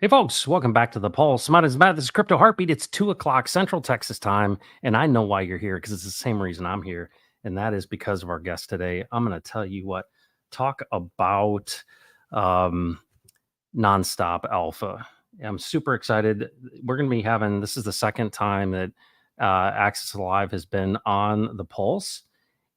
Hey, folks, welcome back to the Pulse. My name is Matt. This is Crypto Heartbeat. It's 2 o'clock Central Texas time, and I know why you're here because it's the same reason I'm here, and that is because of our guest today. I'm going to tell you what, talk about um, nonstop alpha. I'm super excited. We're going to be having this is the second time that Axisalive has been on the Pulse.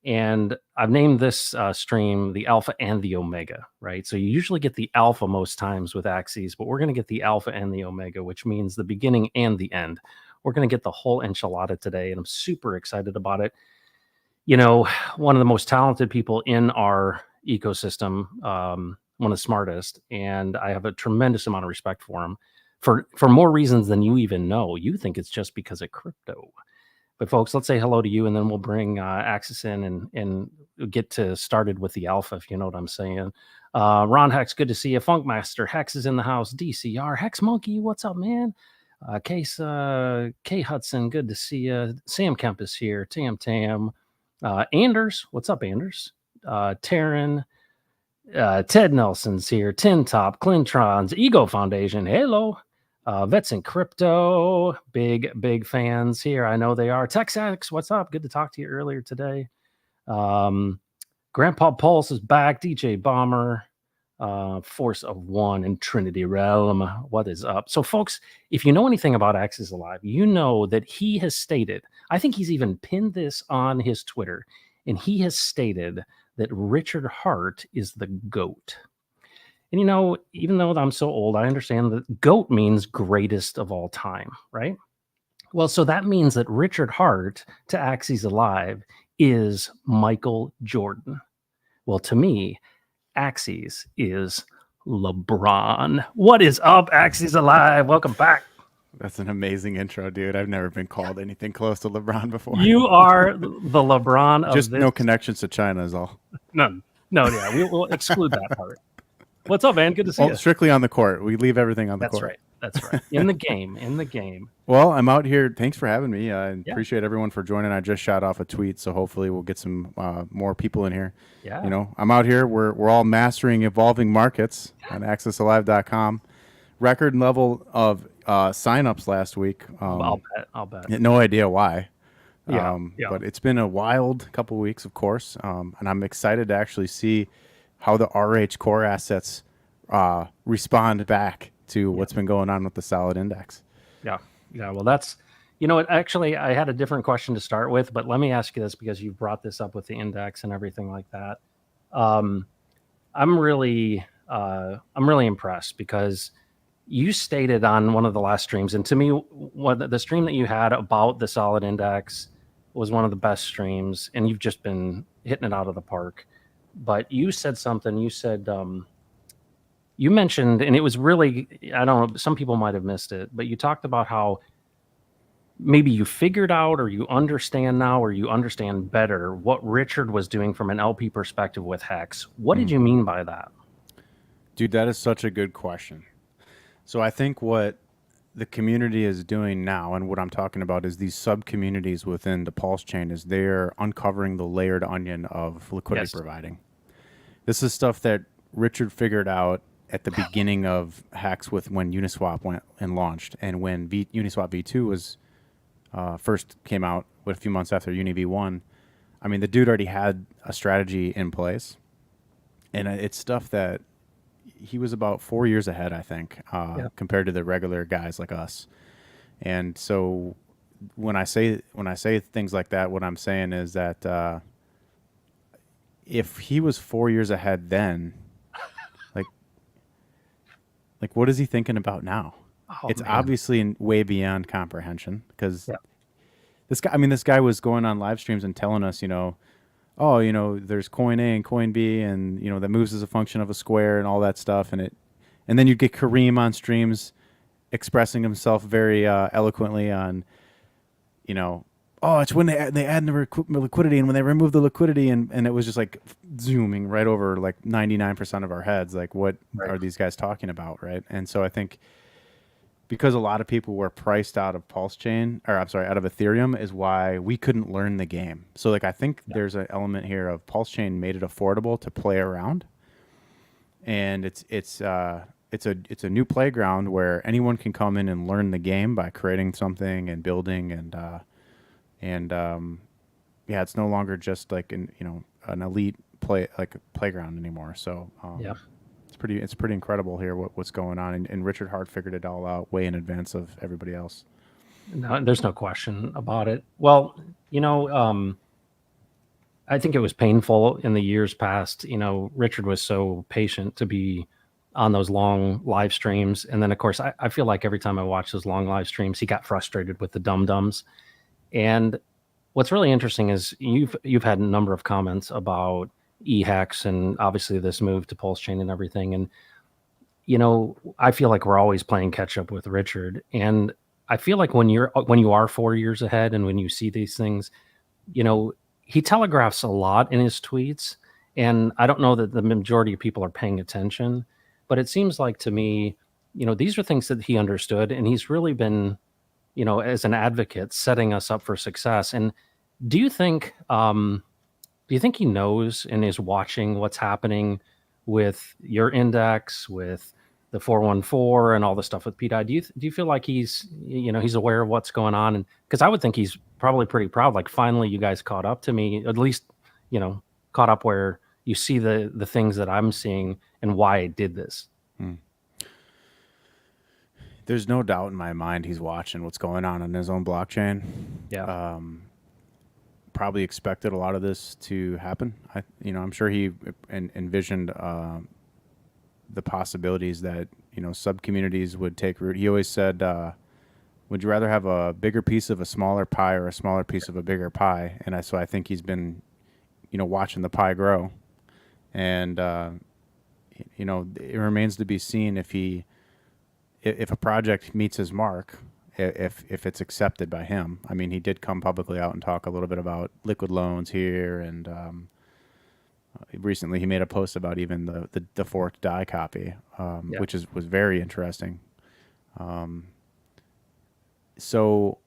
And I've named this stream the Alpha and the Omega, right? So you usually get the Alpha most times with Axes, but we're going to get the Alpha and the Omega, which means the beginning and the end. We're going to get the whole enchilada today, and I'm super excited about it. You know, one of the most talented people in our ecosystem, one of the smartest, and I have a tremendous amount of respect for him for more reasons than you even know. You think it's just because of crypto. But folks, let's say hello to you, and then we'll bring Axis in and get to started with the alpha, if you know what I'm saying. Ron Hex, good to see you. Funkmaster Hex is in the house. DCR Hex Monkey, what's up, man? K Hudson, good to see you. Sam Kemp is here. Tam. Anders, what's up, Anders? Taryn, Ted Nelson's here. Tin Top, Clintrons, Ego Foundation, hello. Vets in Crypto, big fans here. I know they are. TechSax, what's up? Good to talk to you earlier today. Grandpa Pulse is back. DJ Bomber, Force of One, and Trinity Realm. What is up? So, folks, if you know anything about Axisalive, you know that he has stated, I think he's even pinned this on his Twitter, and he has stated that Richard Hart is the GOAT. And, you know, even though I'm so old, I understand that GOAT means greatest of all time, right? Well, so that means that Richard Hart to Axisalive is Michael Jordan. Well, to me, Axis is LeBron. What is up, Axisalive? Welcome back. That's an amazing intro, dude. I've never been called anything close to LeBron before. You are the LeBron of Just this. no connections to China is all. No, yeah, we will exclude that part. What's up, man? Good to see you. Strictly on the court. We leave everything on the court. That's right. In the game. Well, I'm out here. Thanks for having me. I appreciate everyone for joining. I just shot off a tweet, so hopefully we'll get some more people in here. Yeah. You know, I'm out here. We're all mastering evolving markets on Axisalive.com. Record level of signups last week. I'll bet. No idea why. Yeah. But it's been a wild couple weeks, of course, and I'm excited to actually see how the RH core assets respond back to what's been going on with the solid index. Yeah. Well, that's, you know, actually, I had a different question to start with, but let me ask you this because you brought this up with the index and everything like that. I'm really impressed because you stated on one of the last streams, and to me, what the stream that you had about the solid index was one of the best streams, and you've just been hitting it out of the park. But you said something. You said you mentioned, and it was really, I don't know, some people might have missed it, but you talked about how maybe you figured out or you understand now or you understand better what Richard was doing from an LP perspective with Hex. What did you mean by that? Dude, that is such a good question. So I think what the community is doing now, and what I'm talking about is these sub-communities within the Pulse chain, is they're uncovering the layered onion of liquidity providing. This is stuff that Richard figured out at the beginning of Hex with when Uniswap went and launched, and when Uniswap V2 was first came out a few months after Uni V1. I mean, the dude already had a strategy in place, and it's stuff that he was about 4 years ahead, I think, compared to the regular guys like us. And so when I say things like that, what I'm saying is that if he was 4 years ahead then, like what is he thinking about now? It's obviously way beyond comprehension because this guy was going on live streams and telling us, there's coin A and coin B, and that moves as a function of a square and all that stuff, and then you'd get Kareem on streams expressing himself very eloquently on, it's when they add the liquidity, and when they remove the liquidity, and it was just like zooming right over like 99% of our heads, like what are these guys talking about, right? And so I think because a lot of people were priced out of out of Ethereum is why we couldn't learn the game. So like I think there's an element here of Pulse Chain made it affordable to play around, and it's it's a new playground where anyone can come in and learn the game by creating something and building and yeah, it's no longer just like an elite playground anymore. So Yeah. it's pretty incredible here what's going on, and Richard Hart figured it all out way in advance of everybody else. No, there's no question about it. Well, you know, I think it was painful in the years past. Richard was so patient to be on those long live streams. And then, of course, I feel like every time I watch those long live streams, he got frustrated with the dum dums. And what's really interesting is you've had a number of comments about eHex and obviously this move to pulse chain and everything. And I feel like we're always playing catch up with Richard. And I feel like when you are 4 years ahead and when you see these things, you know, he telegraphs a lot in his tweets. And I don't know that the majority of people are paying attention, but it seems like to me, these are things that he understood and he's really been, as an advocate, setting us up for success. And do you think do you think he knows and is watching what's happening with your index, with the 414 and all the stuff with PDI? Do you feel like he's aware of what's going on? And because I would think he's probably pretty proud, like finally you guys caught up to me, at least, caught up where you see the things that I'm seeing and why I did this. Hmm. There's no doubt in my mind he's watching what's going on in his own blockchain. Yeah. Probably expected a lot of this to happen. I'm sure he envisioned the possibilities that sub communities would take root. He always said, "Would you rather have a bigger piece of a smaller pie or a smaller piece of a bigger pie?" And so I think he's been watching the pie grow, and it remains to be seen if a project meets his mark, if it's accepted by him. I mean, he did come publicly out and talk a little bit about liquid loans here, and recently he made a post about even the forked die copy, Yeah. which was very interesting. So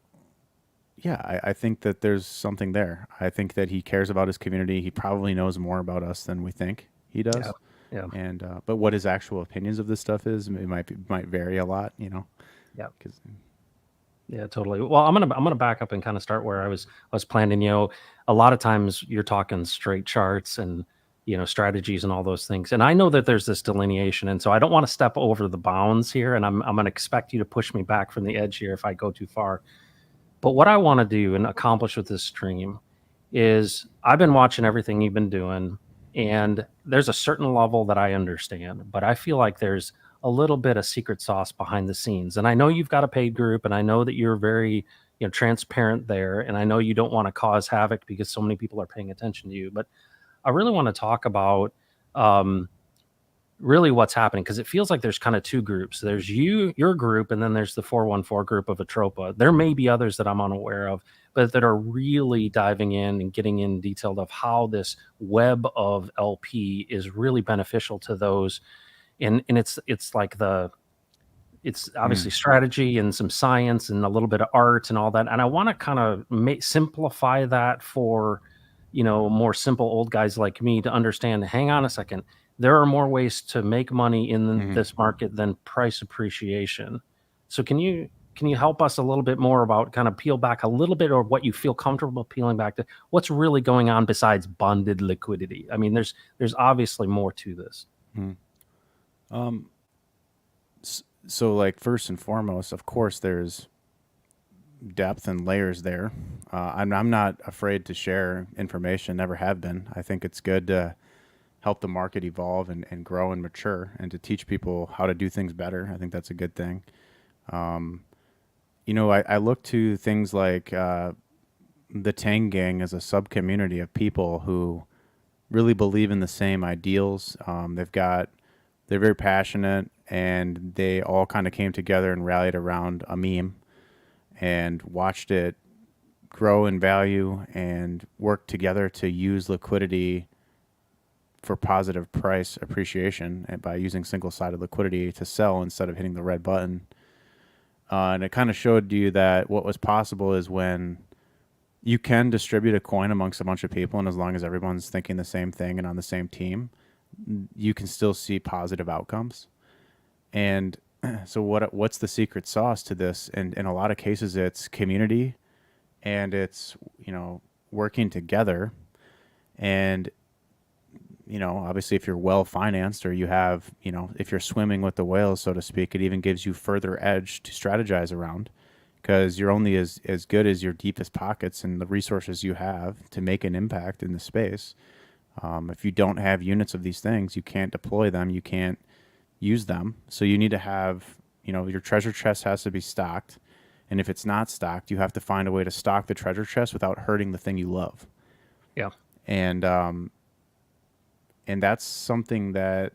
yeah, I think that there's something there. I think that he cares about his community. He probably knows more about us than we think he Yeah. does. Yeah. And but what his actual opinions of this stuff is, it might vary a lot, Yeah. 'cause- Yeah, totally. Well, I'm gonna back up and kind of start where I was planning. A lot of times you're talking straight charts and strategies and all those things. And I know that there's this delineation, and so I don't want to step over the bounds here. And I'm gonna expect you to push me back from the edge here if I go too far. But what I want to do and accomplish with this stream is I've been watching everything you've been doing, and there's a certain level that I understand, but I feel like there's a little bit of secret sauce behind the scenes. And I know you've got a paid group, and I know that you're very, transparent there, and I know you don't want to cause havoc because so many people are paying attention to you. But I really want to talk about um, really what's happening because it feels like there's kind of two groups. There's your group, and then there's the 414 group of Atropa. There may be others that I'm unaware of, but that are really diving in and getting in detailed of how this web of LP is really beneficial to those. And it's like it's Mm. obviously strategy and some science and a little bit of art and all that. And I want to kind of simplify that for, more simple old guys like me to understand, hang on a second, there are more ways to make money in Mhm. this market than price appreciation. So can you help us a little bit more about kind of peel back a little bit or what you feel comfortable peeling back to what's really going on besides bonded liquidity? I mean, there's obviously more to this. Mhm. Um, so like first and foremost, of course, there's depth and layers there. I'm not afraid to share information, never have been. I think it's good to help the market evolve and grow and mature and to teach people how to do things better. I think that's a good thing. I look to things like the Tang Gang as a sub community of people who really believe in the same ideals. They're very passionate, and they all kind of came together and rallied around a meme and watched it grow in value and work together to use liquidity for positive price appreciation and by using single-sided liquidity to sell instead of hitting the red button. And it kind of showed you that what was possible is when you can distribute a coin amongst a bunch of people, and as long as everyone's thinking the same thing and on the same team, you can still see positive outcomes. And so what's the secret sauce to this? And in a lot of cases, it's community, and it's, working together. And, obviously, if you're well financed, or you have, if you're swimming with the whales, so to speak, it even gives you further edge to strategize around, because you're only as good as your deepest pockets and the resources you have to make an impact in the space. If you don't have units of these things, you can't deploy them, you can't use them. So you need to have, your treasure chest has to be stocked. And if it's not stocked, you have to find a way to stock the treasure chest without hurting the thing you love. Yeah. And and that's something that,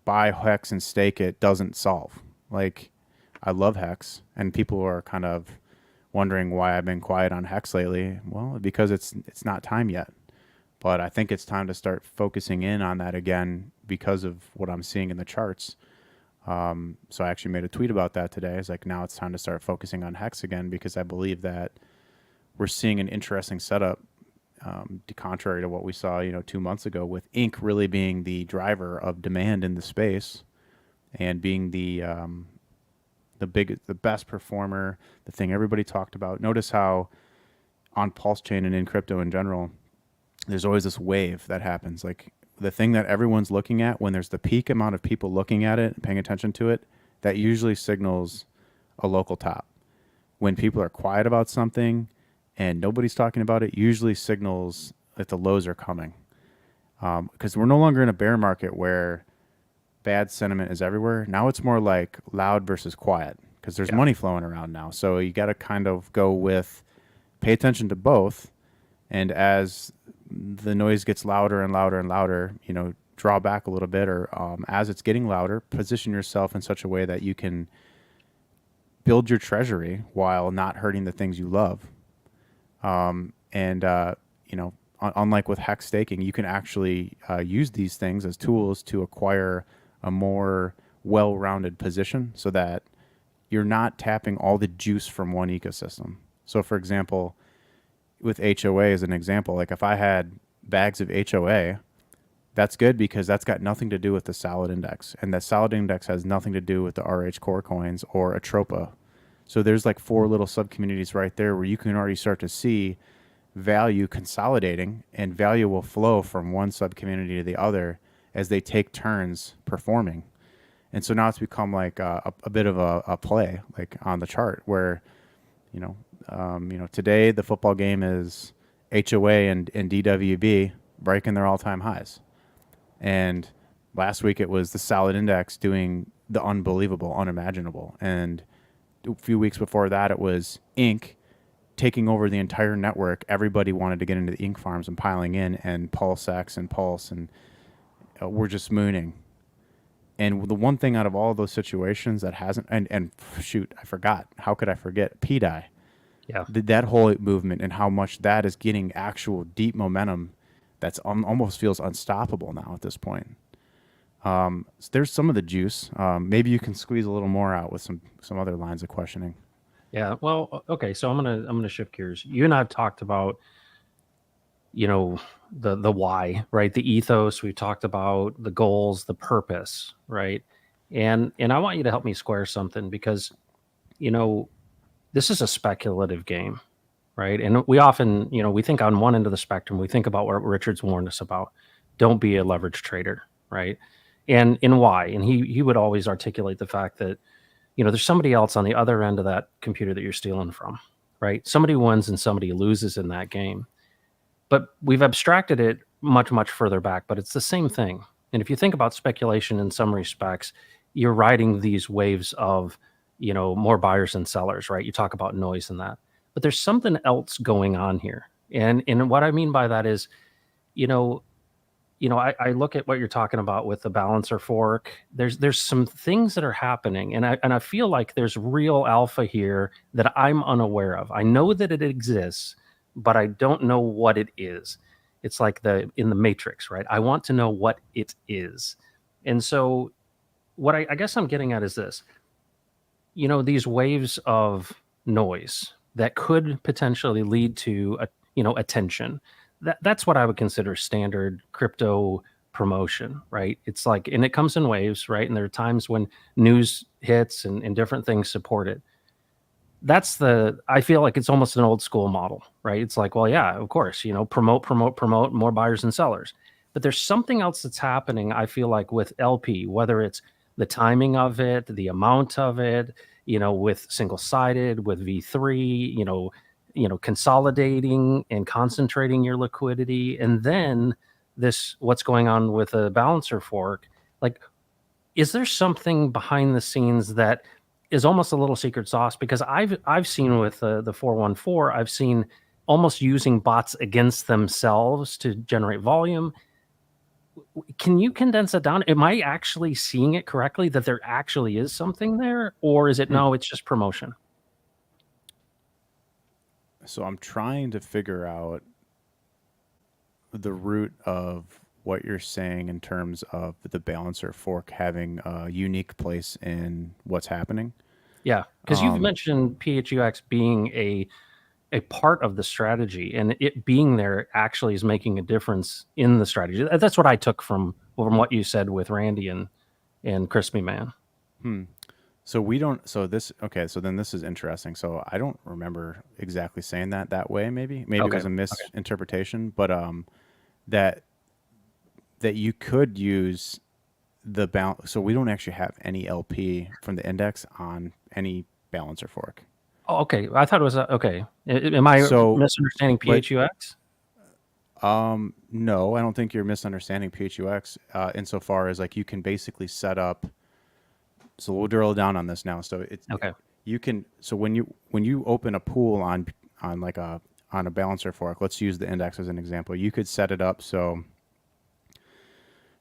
buy Hex and stake it doesn't solve. Like, I love Hex, and people are kind of wondering why I've been quiet on Hex lately. Well, because it's not time yet. But I think it's time to start focusing in on that again because of what I'm seeing in the charts. So I actually made a tweet about that today. It's like, now it's time to start focusing on Hex again, because I believe that we're seeing an interesting setup, contrary to what we saw, 2 months ago, with Ink really being the driver of demand in the space, and being the best performer, the thing everybody talked about. Notice how on Pulse Chain and in crypto in general, there's always this wave that happens. Like, the thing that everyone's looking at, when there's the peak amount of people looking at it and paying attention to it, that usually signals a local top. When people are quiet about something and nobody's talking about it, usually signals that the lows are coming. Because we're no longer in a bear market where bad sentiment is everywhere. Now it's more like loud versus quiet, because there's money flowing around now. So you got to kind of go with, pay attention to both. And as the noise gets louder and louder and louder, draw back a little bit, or as it's getting louder, position yourself in such a way that you can build your treasury while not hurting the things you love. Unlike with Hex staking, you can actually use these things as tools to acquire a more well-rounded position, so that you're not tapping all the juice from one ecosystem. So, for example, with HOA as an example, like, if I had bags of HOA, that's good because that's got nothing to do with the solid index. And that solid index has nothing to do with the RH core coins or Atropa. So there's like 4 little sub communities right there where you can already start to see value consolidating, and value will flow from one sub community to the other as they take turns performing. And so now it's become like a bit of a play, like on the chart, where, today the football game is HOA and DWB breaking their all-time highs. And last week it was the solid index doing the unbelievable, unimaginable. And a few weeks before that, it was Inc. taking over the entire network. Everybody wanted to get into the Inc. farms and piling in, and PulseX and Pulse, and we're just mooning. And the one thing out of all of those situations that hasn't, and shoot, I forgot. How could I forget? PDI. Yeah. That whole movement, and how much that is getting actual deep momentum that's almost feels unstoppable now at this point. So there's some of the juice. Maybe you can squeeze a little more out with some other lines of questioning. Yeah. Well, okay. So I'm gonna shift gears. You and I've talked about, the why, right? The ethos. We've talked about the goals, the purpose, right? And I want you to help me square something, because, this is a speculative game, right? And we often, we think on one end of the spectrum, we think about what Richard's warned us about. Don't be a leverage trader, right? And why? And he would always articulate the fact that, there's somebody else on the other end of that computer that you're stealing from, right? Somebody wins and somebody loses in that game. But we've abstracted it much, much further back, but it's the same thing. And if you think about speculation in some respects, you're riding these waves of, more buyers and sellers, right? You talk about noise and that. But there's something else going on here. And what I mean by that is, I look at what you're talking about with the balancer fork. There's some things that are happening, and I feel like there's real alpha here that I'm unaware of. I know that it exists, but I don't know what it is. It's like in the Matrix, right? I want to know what it is. And so what I guess I'm getting at is this. These waves of noise that could potentially lead to attention. That's what I would consider standard crypto promotion, right? It's like, and it comes in waves, right? And there are times when news hits and different things support it. I feel like it's almost an old school model, right? It's like, well, yeah, of course, promote, promote, promote, more buyers and sellers. But there's something else that's happening, I feel like, with LP, whether it's the timing of it, the amount of it, with single sided, with V3, consolidating and concentrating your liquidity. And then what's going on with a balancer fork. Like, is there something behind the scenes that is almost a little secret sauce? Because I've seen with the 414, I've seen almost using bots against themselves to generate volume. Can you condense it down? Am I actually seeing it correctly, that there actually is something there, or is it no, it's just promotion? So I'm trying to figure out the root of what you're saying in terms of the balancer fork having a unique place in what's happening. Yeah, because you've mentioned PHUX being a part of the strategy, and it being there actually is making a difference in the strategy. That's what I took from what you said with Randy and Crispy Man. So we don't. So this. Okay. So then this is interesting. So I don't remember exactly saying that way. Maybe it Okay. was a misinterpretation. But that you could use the balance. So we don't actually have any LP from the index on any balancer fork. Oh, okay. I thought it was okay. Am I So, misunderstanding but PHUX? no, I don't think you're misunderstanding PHUX insofar as like you can basically set up. So we'll drill down on this now. So it's Okay. you can. So when you open a pool on like on a balancer fork, let's use the index as an example. You could set it up so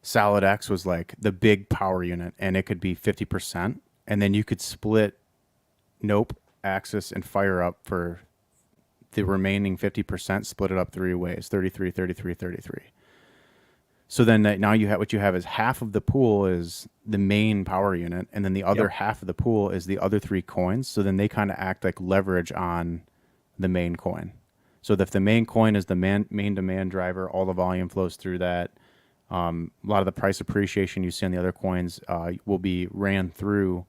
Solid X was like the big power unit, and it could be 50%, and then you could split Nope, Axis, and Fire up for the remaining 50%, split it up three ways: 33, 33, 33. So then now what you have is half of the pool is the main power unit, and then the other half of the pool is the other three coins. So then they kind of act like leverage on the main coin. So if the main coin is the main demand driver, all the volume flows through that. A lot of the price appreciation you see on the other coins will be ran through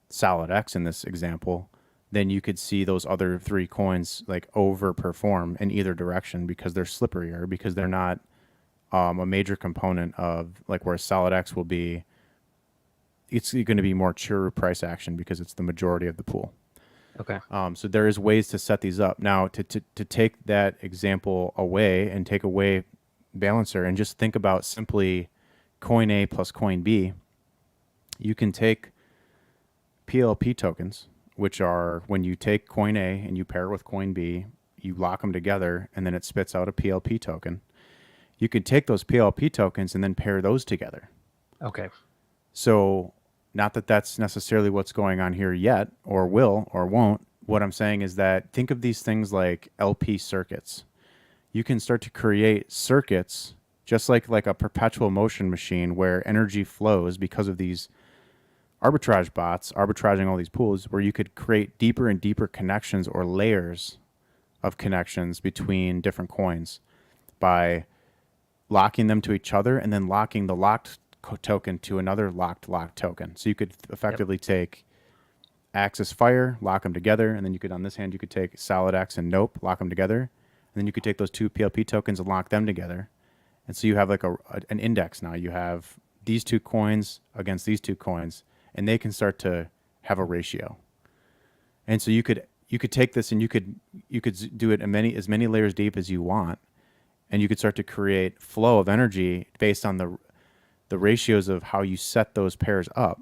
Solid X in this example. Then you could see those other three coins like overperform in either direction because they're slipperier, because they're not a major component of like where Solid X will be. It's going to be more true price action because it's the majority of the pool. Okay. So there is ways to set these up. Now to take that example away and take away balancer and just think about simply coin A plus coin B, you can take PLP tokens, which are when you take coin A and you pair it with coin B, you lock them together, and then it spits out a PLP token. You could take those PLP tokens and then pair those together. Okay. So not that that's necessarily what's going on here yet, or will or won't. What I'm saying is that think of these things like LP circuits. You can start to create circuits just like a perpetual motion machine where energy flows because of these arbitrage bots arbitraging all these pools, where you could create deeper and deeper connections or layers of connections between different coins by locking them to each other and then locking the locked token to another locked token. So you could effectively take Axis Fire, lock them together, and then you could, on this hand, you could take Solid X and Nope, lock them together. And then you could take those two PLP tokens and lock them together. And so you have like an index now. You have these two coins against these two coins, and they can start to have a ratio. And so you could take this and you could do it as many layers deep as you want, and you could start to create flow of energy based on the ratios of how you set those pairs up.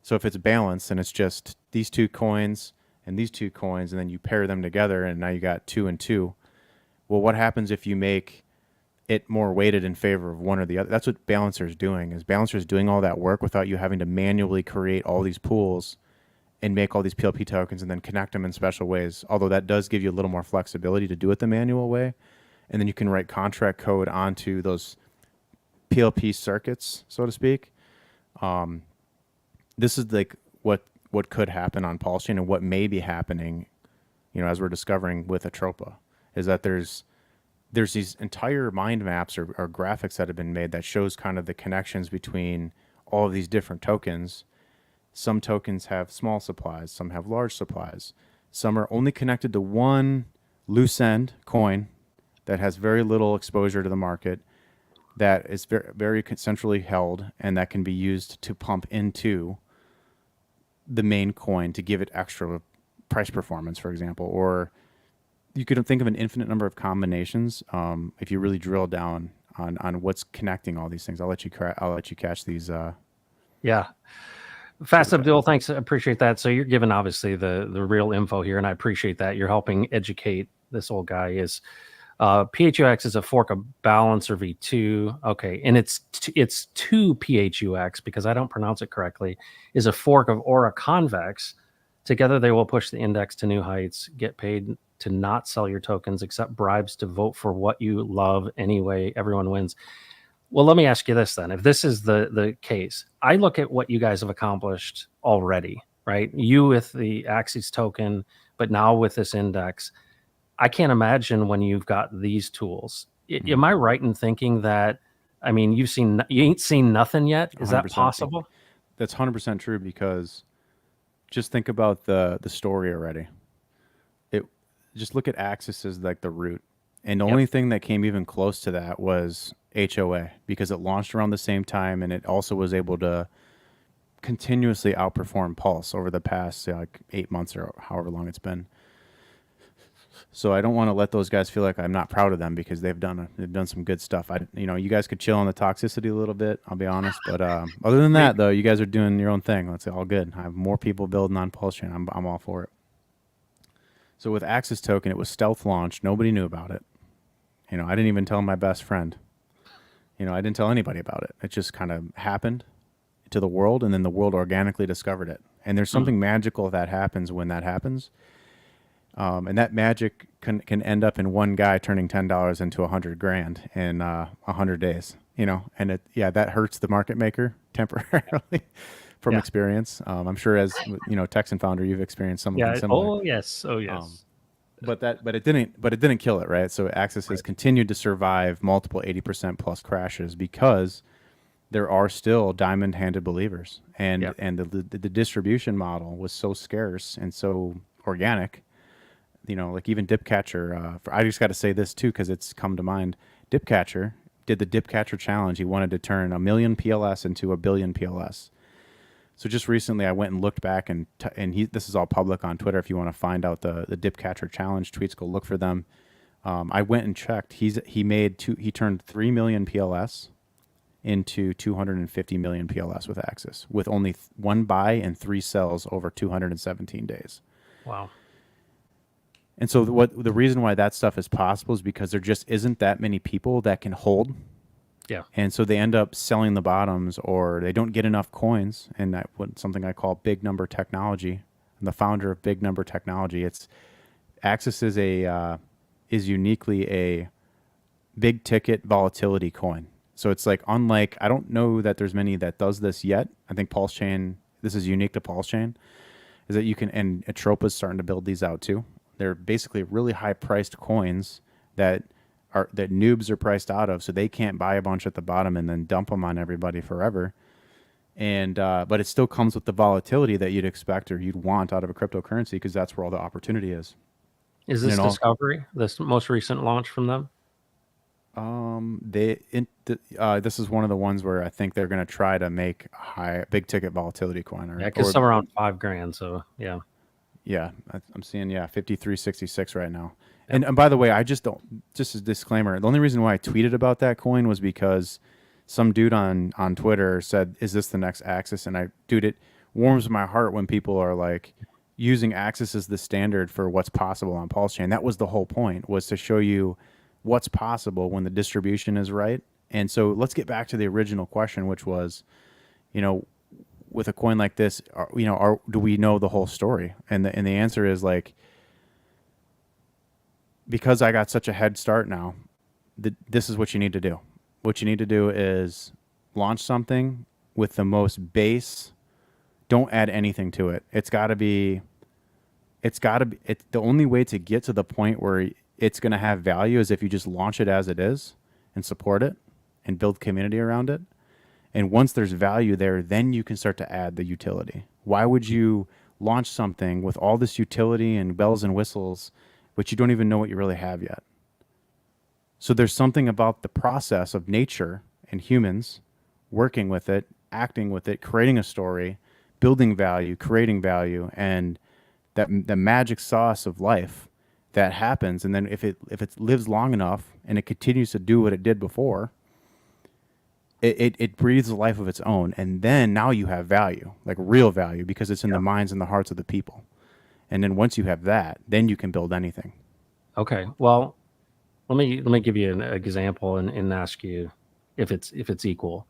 So if it's balanced and it's just these two coins and these two coins, and then you pair them together, and now you got 2 and 2. Well, what happens if you make it more weighted in favor of one or the other? That's what Balancer's doing. Is Balancer's doing all that work without you having to manually create all these pools and make all these PLP tokens and then connect them in special ways. Although that does give you a little more flexibility to do it the manual way, and then you can write contract code onto those PLP circuits, so to speak. This is like what could happen on Pulse Chain, and what may be happening, as we're discovering with Atropa, is that there's there's these entire mind maps or graphics that have been made that shows kind of the connections between all of these different tokens. Some tokens have small supplies, some have large supplies. Some are only connected to one loose end coin that has very little exposure to the market, that is very, very centrally held, and that can be used to pump into the main coin to give it extra price performance, for example. Or you could think of an infinite number of combinations if you really drill down on what's connecting all these things. I'll let you catch these. Yeah. Fast Abdul, thanks. I appreciate that. So you're giving obviously the real info here, and I appreciate that. You're helping educate this old guy. Is PHUX is a fork of Balancer V2. Okay, and it's 2 PHUX, because I don't pronounce it correctly, is a fork of Aura Convex. Together they will push the index to new heights. Get paid to not sell your tokens, accept bribes to vote for what you love anyway. Everyone wins. Well, let me ask you this then. If this is the case, I look at what you guys have accomplished already, right? You with the Axis token, but now with this index. I can't imagine when you've got these tools. Am I right in thinking that, I mean, you ain't seen nothing yet? Is that 100%. possible? That's 100% true, because just think about the story already. Just look at Axis as like the root. And the only thing that came even close to that was HOA, because it launched around the same time, and it also was able to continuously outperform Pulse over the past, say, like 8 months or however long it's been. So I don't want to let those guys feel like I'm not proud of them, because they've done some good stuff. You guys could chill on the toxicity a little bit, I'll be honest. But other than that, though, you guys are doing your own thing. That's all good. I have more people building on Pulse Chain. I'm all for it. So with Axis token, it was stealth launched. Nobody knew about it. I didn't even tell my best friend. I didn't tell anybody about it. It just kind of happened to the world, and then the world organically discovered it. And there's something magical that happens when that happens. And that magic can end up in one guy turning $10 into $100,000 in 100 days. And that hurts the market maker temporarily from experience. I'm sure, as Texan founder, you've experienced something similar. Oh yes. But it didn't kill it, right? So Axis has continued to survive multiple 80% plus crashes, because there are still diamond-handed believers, and the distribution model was so scarce and so organic. Like even Dipcatcher. I just got to say this too, because it's come to mind. Dipcatcher did the Dipcatcher challenge. He wanted to turn 1 million PLS into 1 billion PLS. So just recently, I went and looked back, and this is all public on Twitter. If you want to find out the Dipcatcher challenge tweets, go look for them. I went and checked. He turned 3 million PLS into 250 million PLS with Axis, with only 1 buy and 3 sells over 217 days. Wow. And so the reason why that stuff is possible is because there just isn't that many people that can hold. Yeah. And so they end up selling the bottoms, or they don't get enough coins. And that something I call big number technology. I'm the founder of Big Number Technology. Axis is uniquely a big ticket volatility coin. So it's like, unlike, I don't know that there's many that does this yet. I think Pulse Chain, this is unique to Pulse Chain, is that you can, and Atropa's starting to build these out too. They're basically really high priced coins that noobs are priced out of, so they can't buy a bunch at the bottom and then dump them on everybody forever. And but it still comes with the volatility that you'd expect or you'd want out of a cryptocurrency, because that's where all the opportunity is. Is this Discovery, this most recent launch from them? This is one of the ones where I think they're going to try to make big ticket volatility coin. Yeah, because somewhere around $5,000. So yeah. Yeah, I'm seeing 53.66 right now. Yep. And by the way, just a disclaimer, the only reason why I tweeted about that coin was because some dude on Twitter said, "Is this the next Axis?" And it warms my heart when people are like using Axis as the standard for what's possible on Pulse Chain. That was the whole point, was to show you what's possible when the distribution is right. And so let's get back to the original question, which was, with a coin like this, do we know the whole story? And the answer is, like, because I got such a head start now, this is what you need to do. What you need to do is launch something with the most base. Don't add anything to it. It's the only way to get to the point where it's going to have value is if you just launch it as it is and support it and build community around it. And once there's value there, then you can start to add the utility. Why would you launch something with all this utility and bells and whistles, but you don't even know what you really have yet? So there's something about the process of nature and humans working with it, acting with it, creating a story, building value, creating value, and that the magic sauce of life that happens. And then if it lives long enough and it continues to do what it did before, it breathes a life of its own. And then now you have value, like real value, because it's in the minds and the hearts of the people. And then once you have that, then you can build anything. Okay. Well, let me give you an example and ask you if it's equal.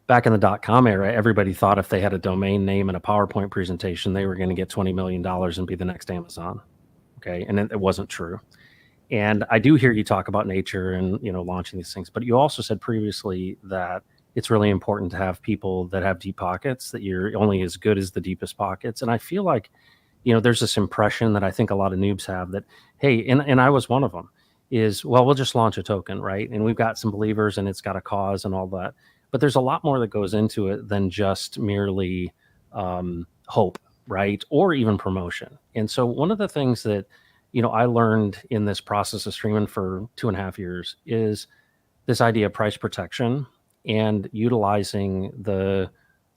Back in the .com era, everybody thought if they had a domain name and a PowerPoint presentation, they were going to get $20 million and be the next Amazon. Okay. And it wasn't true. And I do hear you talk about nature and, launching these things, but you also said previously that it's really important to have people that have deep pockets, that you're only as good as the deepest pockets. And I feel like, there's this impression that I think a lot of noobs have that, hey, and I was one of them, is, well, we'll just launch a token, right? And we've got some believers and it's got a cause and all that. But there's a lot more that goes into it than just merely hope, right? Or even promotion. And so one of the things that, I learned in this process of streaming for 2.5 years is this idea of price protection and utilizing the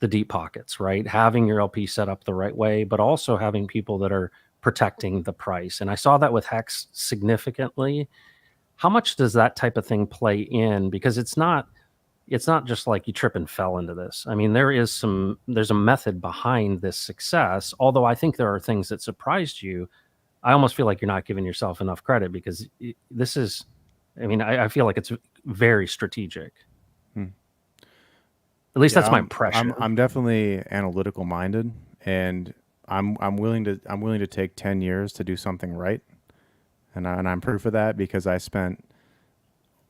deep pockets, right? Having your LP set up the right way, but also having people that are protecting the price. And I saw that with Hex significantly. How much does that type of thing play in? Because it's not just like you trip and fell into this. I mean, there's a method behind this success. Although I think there are things that surprised you. I almost feel like you're not giving yourself enough credit because this is, I feel like it's very strategic. At least that's my impression. I'm definitely analytical minded, and I'm willing to take 10 years to do something right. And I'm proof of that because I spent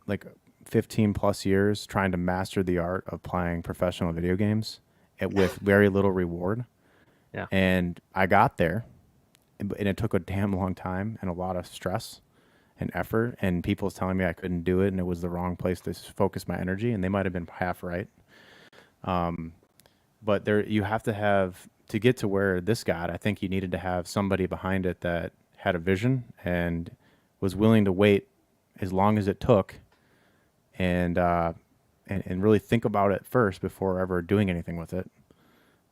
like 15 plus years trying to master the art of playing professional video games with very little reward. Yeah. And I got there, and it took a damn long time and a lot of stress and effort. And people was telling me I couldn't do it and it was the wrong place to focus my energy. And they might have been half right. But you have to get to where this got, I think you needed to have somebody behind it that had a vision and was willing to wait as long as it took and really think about it first before ever doing anything with it.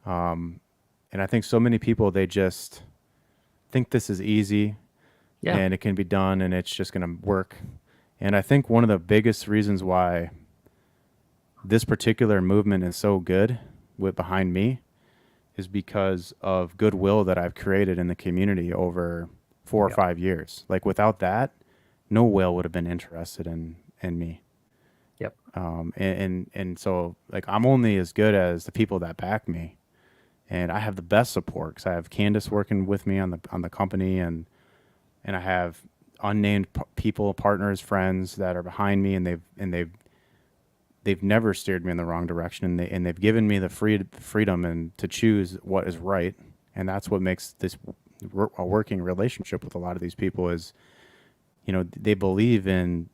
And I think so many people, they just think this is easy and it can be done and it's just going to work. And I think one of the biggest reasons why this particular movement is so good behind me is because of goodwill that I've created in the community over 4 or 5 years. Like without that, no whale would have been interested in me. Yep. And so like I'm only as good as the people that back me, and I have the best support because I have Candace working with me on the company, and I have unnamed people, partners, friends that are behind me, and they've never steered me in the wrong direction, and they've given me the freedom and to choose what is right, and that's what makes this a working relationship with a lot of these people is, they believe in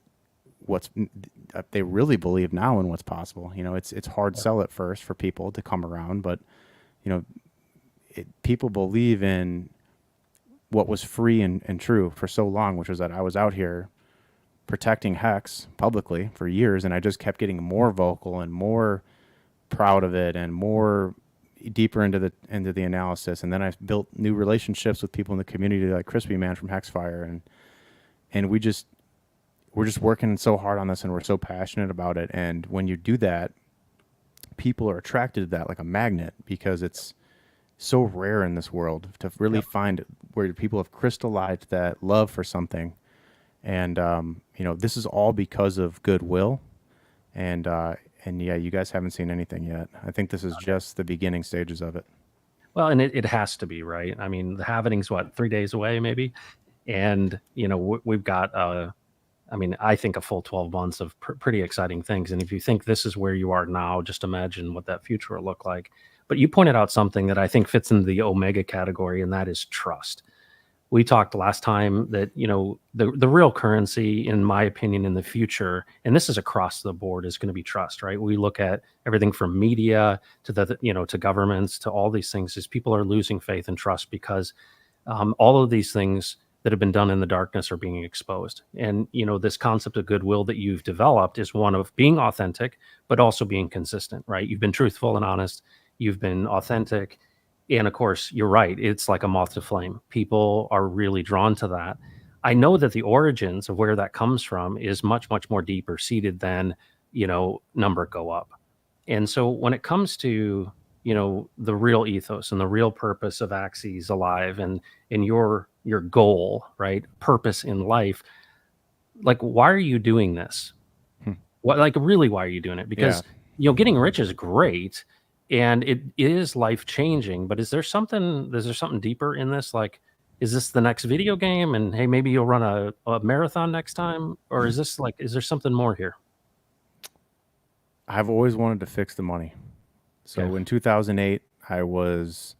they really believe now in what's possible. It's hard sell at first for people to come around, but people believe in what was free and true for so long, which was that I was out here protecting Hex publicly for years, and I just kept getting more vocal and more proud of it and more deeper into the analysis. And then I built new relationships with people in the community like Crispy Man from Hexfire, and we're just working so hard on this, and we're so passionate about it. And when you do that, people are attracted to that like a magnet, because it's so rare in this world to really find where people have crystallized that love for something. And this is all because of goodwill, and yeah, you guys haven't seen anything yet. I think this is just the beginning stages of it. Well, and it has to be, right? I mean, the halvening's 3 days away, maybe, and we've got I think a full 12 months of pretty exciting things. And if you think this is where you are now, just imagine what that future will look like. But you pointed out something that I think fits into the Omega category, and that is trust. we talked last time that, the real currency, in my opinion, in the future, and this is across the board, is going to be trust, right? We look at everything from media to to governments, to all these things, is people are losing faith and trust because all of these things that have been done in the darkness are being exposed. And, this concept of goodwill that you've developed is one of being authentic, but also being consistent, right? You've been truthful and honest. You've been authentic. And of course, you're right. It's like a moth to flame. People are really drawn to that. I know that the origins of where that comes from is much, much more deeper seated than, number go up. And so when it comes to, the real ethos and the real purpose of Axisalive and your goal, right? Purpose in life, like, why are you doing this? Hmm. What, like, really, why are you doing it? Yeah. Because, getting rich is great and it is life changing, but is there something deeper in this? Like, is this the next video game? And hey, maybe you'll run a marathon next time? Or is there something more here? I've always wanted to fix the money. So Okay. in 2008, I was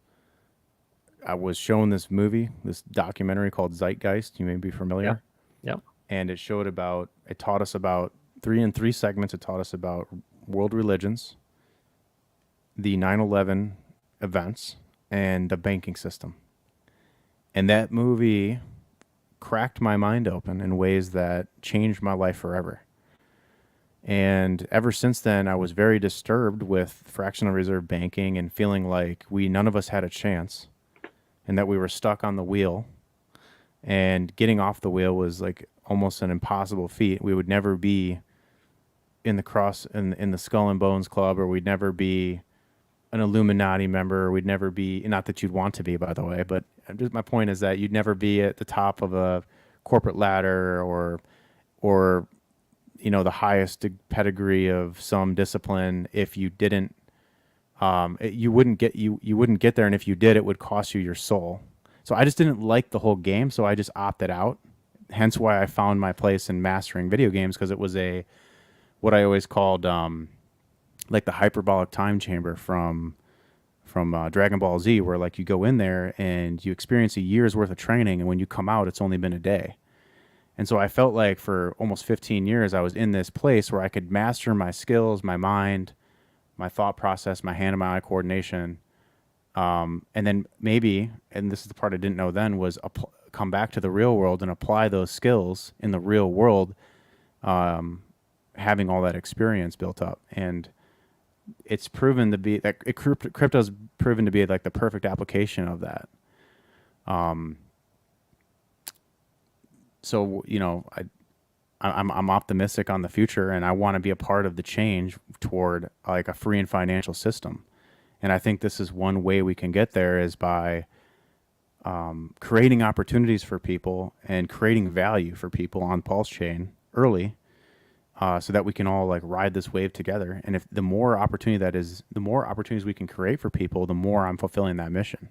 shown this movie, this documentary called Zeitgeist. You may be Yeah. familiar. Yeah. And it taught us about three segments. It taught us about world religions, the 9/11 events, and the banking system. And that movie cracked my mind open in ways that changed my life forever. And ever since then, I was very disturbed with fractional reserve banking and feeling like none of us had a chance and that we were stuck on the wheel. And getting off the wheel was like almost an impossible feat. We would never be in the Skull and Bones Club, or we'd never be an Illuminati member. Or we'd never be, not that you'd want to be, by the way, but just my point is that you'd never be at the top of a corporate ladder or the highest pedigree of some discipline if you didn't. You wouldn't get there, and if you did, it would cost you your soul. So I just didn't like the whole game, so I just opted out. Hence why I found my place in mastering video games, because it was what I always called like the hyperbolic time chamber from Dragon Ball Z, where like you go in there and you experience a year's worth of training, and when you come out, it's only been a day. And so I felt like for almost 15 years, I was in this place where I could master my skills, my mind, my thought process, my hand and my eye coordination. And then maybe, and this is the part I didn't know then, was come back to the real world and apply those skills in the real world, having all that experience built up. And it's proven to be that crypto's proven to be like the perfect application of that. So I'm optimistic on the future, and I want to be a part of the change toward like a free and financial system. And I think this is one way we can get there, is by creating opportunities for people and creating value for people on Pulse Chain early, so that we can all like ride this wave together. And if the more opportunities we can create for people, the more I'm fulfilling that mission.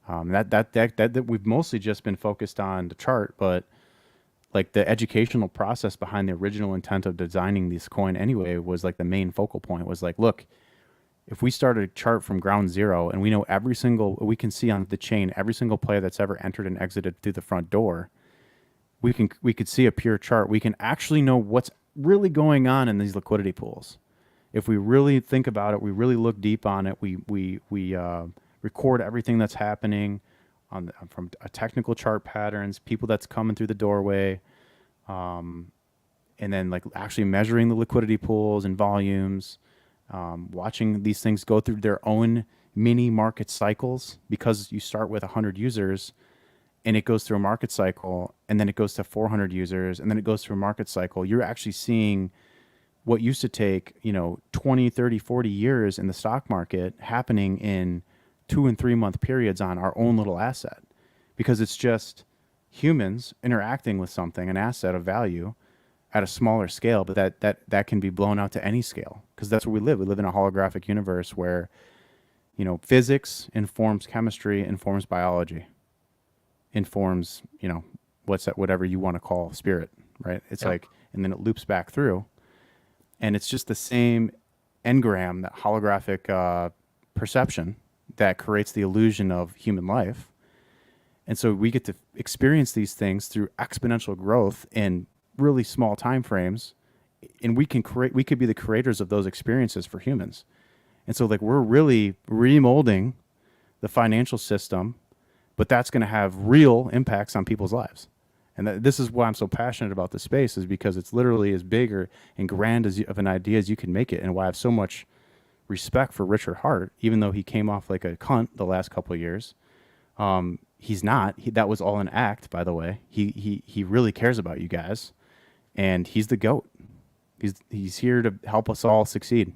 That we've mostly just been focused on the chart, but like the educational process behind the original intent of designing this coin anyway was like the main focal point. Was like, look, if we start a chart from ground zero and we know we can see on the chain every single player that's ever entered and exited through the front door, we could see a pure chart. We can actually know what's really going on in these liquidity pools. If we really think about it, we really look deep on it. We record everything that's happening from a technical chart patterns, people that's coming through the doorway, and then like actually measuring the liquidity pools and volumes, watching these things go through their own mini market cycles, because you start with 100 users and it goes through a market cycle, and then it goes to 400 users, and then it goes through a market cycle. You're actually seeing what used to take 20, 30, 40 years in the stock market happening in 2 and 3 month periods on our own little asset, because it's just humans interacting with something, an asset of value, at a smaller scale, but that can be blown out to any scale, because that's where we live. We live in a holographic universe where physics informs chemistry, informs biology, informs whatever you want to call spirit, right? It's Yeah. like, and then it loops back through, and it's just the same engram, that holographic perception that creates the illusion of human life. And so we get to experience these things through exponential growth in really small time frames, and we could be the creators of those experiences for humans. And so like we're really remolding the financial system, but that's going to have real impacts on people's lives. And this is why I'm so passionate about this space, is because it's literally as big and grand of an idea as you can make it, and why I have so much respect for Richard Hart, even though he came off like a cunt the last couple of years. He's not. That was all an act, by the way. He really cares about you guys, and he's the GOAT. He's here to help us all succeed.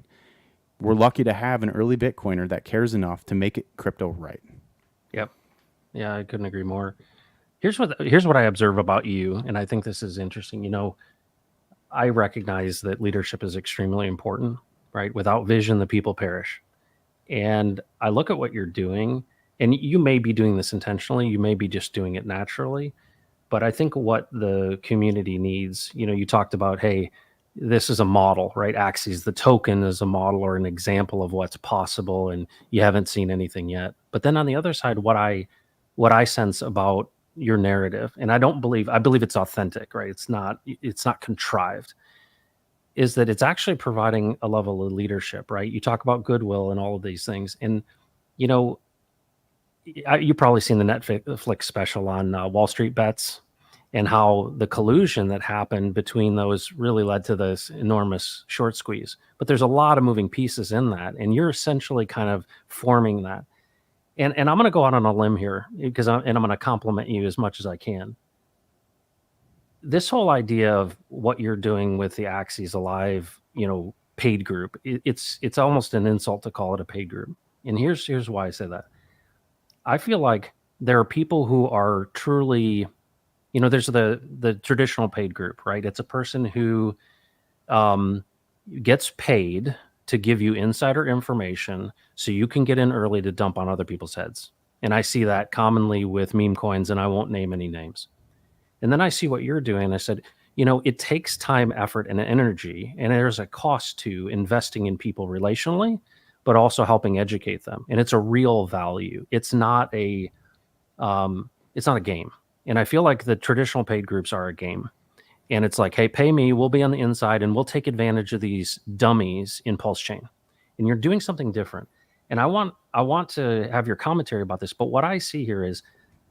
We're lucky to have an early Bitcoiner that cares enough to make it crypto right. Yep. Yeah, I couldn't agree more. Here's what I observe about you, and I think this is interesting. You know, I recognize that leadership is extremely important, right? Without vision, the people perish. And I look at what you're doing, and you may be doing this intentionally, you may be just doing it naturally. But I think what the community needs, you know, you talked about, hey, this is a model, right? Axis, the token is a model or an example of what's possible, and you haven't seen anything yet. But then on the other side, what I sense about your narrative, and I believe it's authentic, right? It's not contrived, is that it's actually providing a level of leadership, right? You talk about goodwill and all of these things. And, you know, you've probably seen the Netflix special on Wall Street Bets, and how the collusion that happened between those really led to this enormous short squeeze. But there's a lot of moving pieces in that, and you're essentially kind of forming that. And I'm going to go out on a limb here because I'm going to compliment you as much as I can. This whole idea of what you're doing with the Axisalive, you know, paid group, it's almost an insult to call it a paid group. And here's why I say that. I feel like there are people who are truly, you know, there's the traditional paid group, right? It's a person who gets paid to give you insider information so you can get in early to dump on other people's heads. And I see that commonly with meme coins, and I won't name any names. And then I see what you're doing. I said, you know, it takes time, effort, and energy, and there's a cost to investing in people relationally, but also helping educate them. And it's a real value. It's not a game. And I feel like the traditional paid groups are a game. And it's like, hey, pay me, we'll be on the inside, and we'll take advantage of these dummies in Pulse Chain. And you're doing something different. And I want to have your commentary about this. But what I see here is,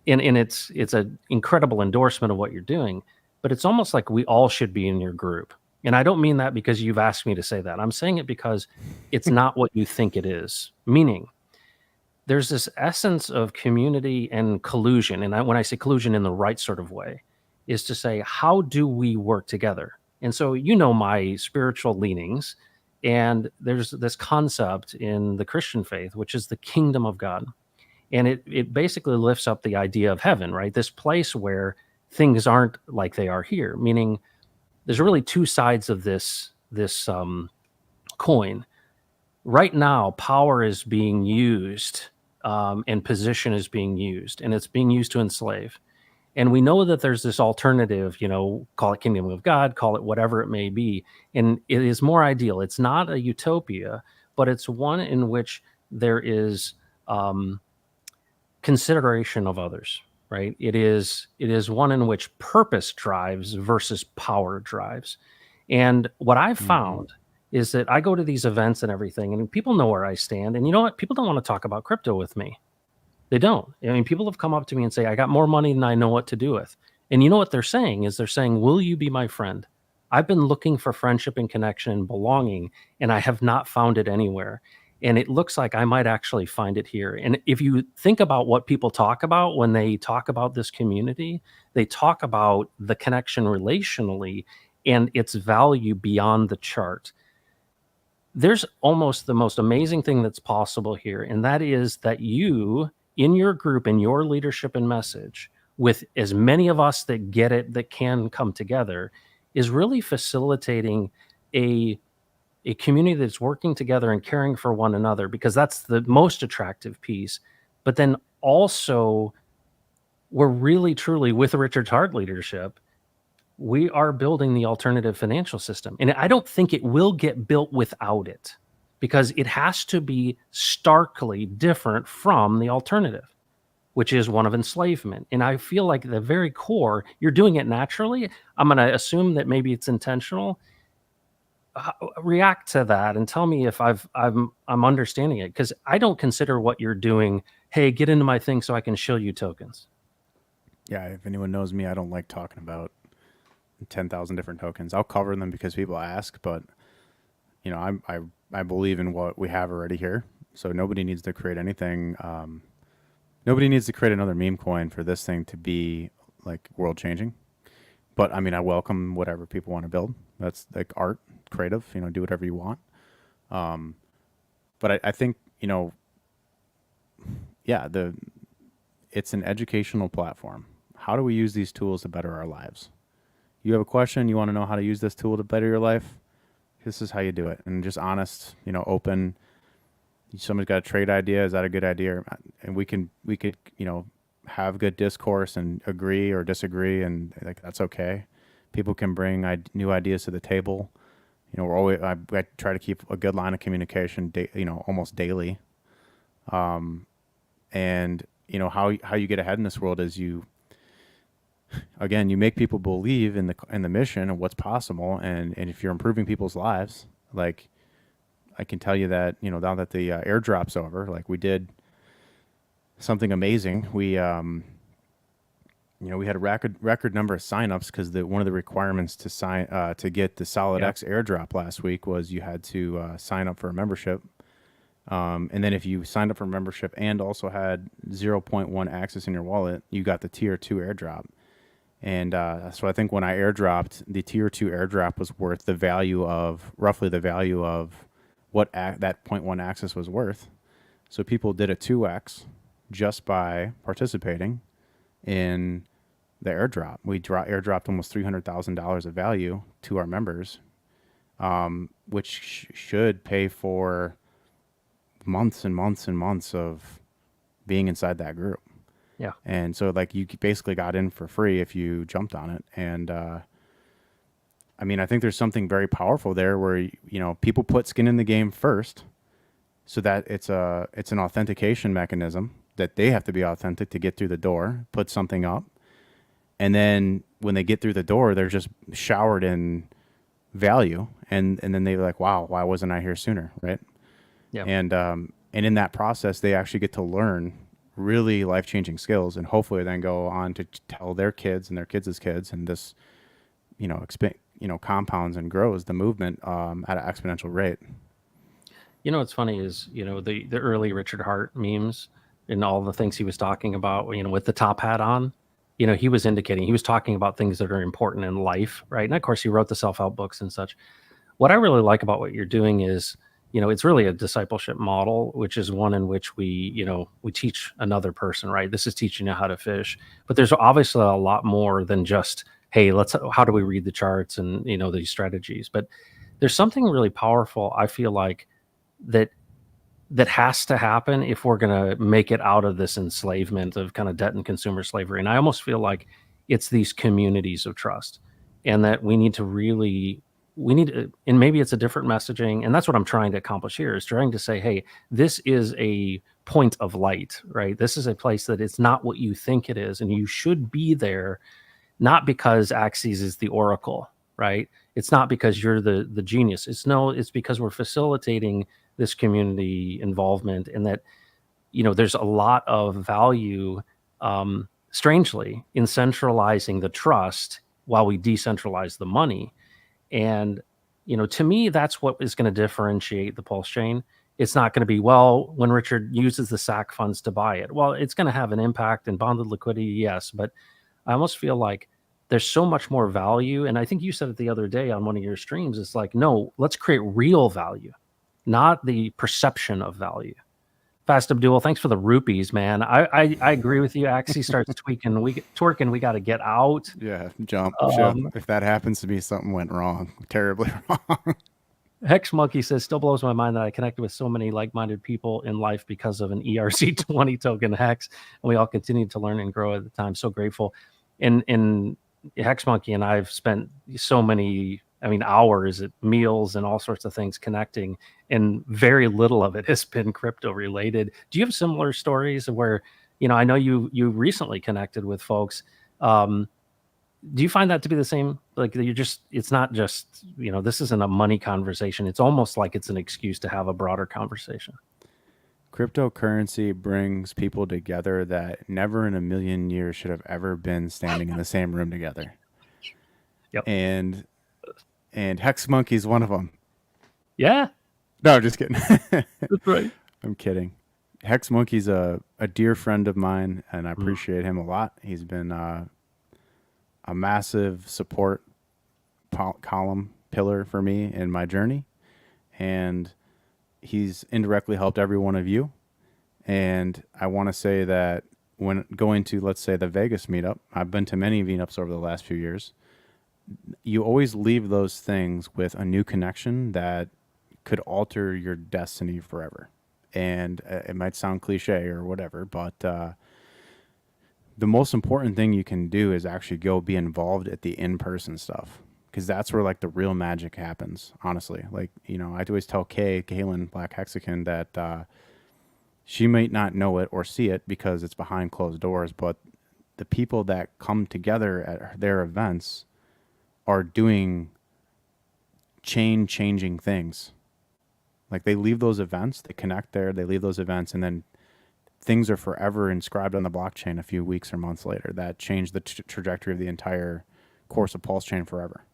and it's an incredible endorsement of what you're doing, but it's almost like we all should be in your group. And I don't mean that because you've asked me to say that. I'm saying it because it's not what you think it is. Meaning, there's this essence of community and collusion. And when I say collusion in the right sort of way, is to say, how do we work together? And so, you know, my spiritual leanings, and there's this concept in the Christian faith, which is the kingdom of God. And it basically lifts up the idea of heaven, right? This place where things aren't like they are here, meaning there's really two sides of this coin. Right now, power is being used and position is being used, and it's being used to enslave. And we know that there's this alternative, you know, call it kingdom of God, call it whatever it may be. And it is more ideal. It's not a utopia, but it's one in which there is consideration of others, right? It is one in which purpose drives versus power drives. And what I've found is that I go to these events and everything, and people know where I stand. And you know what? People don't want to talk about crypto with me. They don't. I mean, people have come up to me and say, I got more money than I know what to do with. And you know what they're saying is, they're saying, will you be my friend? I've been looking for friendship and connection and belonging, and I have not found it anywhere. And it looks like I might actually find it here. And if you think about what people talk about when they talk about this community, they talk about the connection relationally and its value beyond the chart. There's almost the most amazing thing that's possible here. And that is that you, in your group, in your leadership and message, with as many of us that get it, that can come together, is really facilitating a community that's working together and caring for one another, because that's the most attractive piece. But then also, we're really, truly, with Richard Hart leadership, we are building the alternative financial system. And I don't think it will get built without it, because it has to be starkly different from the alternative. which is one of enslavement. And I feel like the very core, you're doing it naturally. I'm going to assume that maybe it's intentional. React to that and tell me if I'm understanding it, because I don't consider what you're doing, hey, get into my thing so I can show you tokens. Yeah, if anyone knows me, I don't like talking about 10,000 different tokens. I'll cover them because people ask, but I believe in what we have already here. So nobody needs to create anything. Nobody needs to create another meme coin for this thing to be like world changing. But I mean, I welcome whatever people want to build. That's like art, creative. Do whatever you want. But I think yeah, it's an educational platform. How do we use these tools to better our lives? You have a question, you want to know how to use this tool to better your life? This is how you do it. And just honest, open. Somebody's got a trade idea. Is that a good idea? And we could, have good discourse and agree or disagree. And like, that's okay. People can bring new ideas to the table. I try to keep a good line of communication, almost daily. And how you get ahead in this world is you make people believe in the mission and what's possible. And if you're improving people's lives, like I can tell you that, now that the airdrop's over, like we did something amazing. We, we had a record number of signups because one of the requirements to get the Solid X airdrop last week was you had to sign up for a membership. And then if you signed up for membership and also had 0.1 Axis in your wallet, you got the tier 2 airdrop. And so I think when I airdropped, the tier 2 airdrop was worth roughly the value of what that 0.1 Axis was worth. So people did a 2x just by participating in the airdrop. We airdropped almost $300,000 of value to our members, which should pay for months and months and months of being inside that group. Yeah. And so like you basically got in for free if you jumped on it. And I mean, I think there's something very powerful there where, people put skin in the game first so that it's an authentication mechanism that they have to be authentic to get through the door, put something up. And then when they get through the door, they're just showered in value. And then they're like, wow, why wasn't I here sooner? Right. Yeah. And in that process, they actually get to learn really life-changing skills and hopefully then go on to tell their kids and their kids' kids, and this, compounds and grows the movement at an exponential rate. What's funny is, the early Richard Hart memes and all the things he was talking about, with the top hat on, he was talking about things that are important in life, right? And of course, he wrote the self-help books and such. What I really like about what you're doing is, it's really a discipleship model, which is one in which we teach another person, right? This is teaching you how to fish, but there's obviously a lot more than just, hey, how do we read the charts and, these strategies? But there's something really powerful, I feel like, that has to happen if we're going to make it out of this enslavement of kind of debt and consumer slavery. And I almost feel like it's these communities of trust, and that we need to, and maybe it's a different messaging. And that's what I'm trying to accomplish here, is trying to say, hey, this is a point of light, right? This is a place that it's not what you think it is. And you should be there, not because Axis is the oracle, right? It's not because you're the genius. It's because we're facilitating this community involvement, and that, there's a lot of value, strangely, in centralizing the trust while we decentralize the money. And, to me, that's what is going to differentiate the Pulse chain. It's not going to be, well, when Richard uses the SAC funds to buy it. Well, it's going to have an impact in bonded liquidity, yes. But I almost feel like there's so much more value. And I think you said it the other day on one of your streams. It's like, no, let's create real value, not the perception of value. Fast Abdul, thanks for the rupees, man. I agree with you. Axie starts twerking, we got to get out. Yeah, jump ship. If that happens to me, something went wrong, terribly wrong. Hex Monkey says, still blows my mind that I connected with so many like-minded people in life because of an ERC20 token, Hex, and we all continued to learn and grow at the time. So grateful. And Hex Monkey and I've spent so many hours at meals and all sorts of things connecting, and very little of it has been crypto related. Do you have similar stories of where, I know you recently connected with folks. Um, do you find that to be the same? Like it's not just, this isn't a money conversation. It's almost like it's an excuse to have a broader conversation. Cryptocurrency brings people together that never in a million years should have ever been standing in the same room together. Yep. And Hex Monkey's one of them. Yeah, No, just kidding. that's right. I'm kidding. Hex Monkey's a dear friend of mine, and I appreciate him a lot. He's been a massive support column pillar for me in my journey, and he's indirectly helped every one of you. And I want to say that when going to, let's say, the Vegas meetup, I've been to many meetups over the last few years. You always leave those things with a new connection that could alter your destiny forever. And it might sound cliche or whatever, but the most important thing you can do is actually go be involved at the in-person stuff, because that's where like the real magic happens. Honestly, like I always tell Kaylin Black Hexagon that she might not know it or see it because it's behind closed doors, but the people that come together at their events are doing chain-changing things. Like they leave those events, they connect there, they leave those events, and then things are forever inscribed on the blockchain a few weeks or months later that change the trajectory of the entire course of Pulse Chain forever.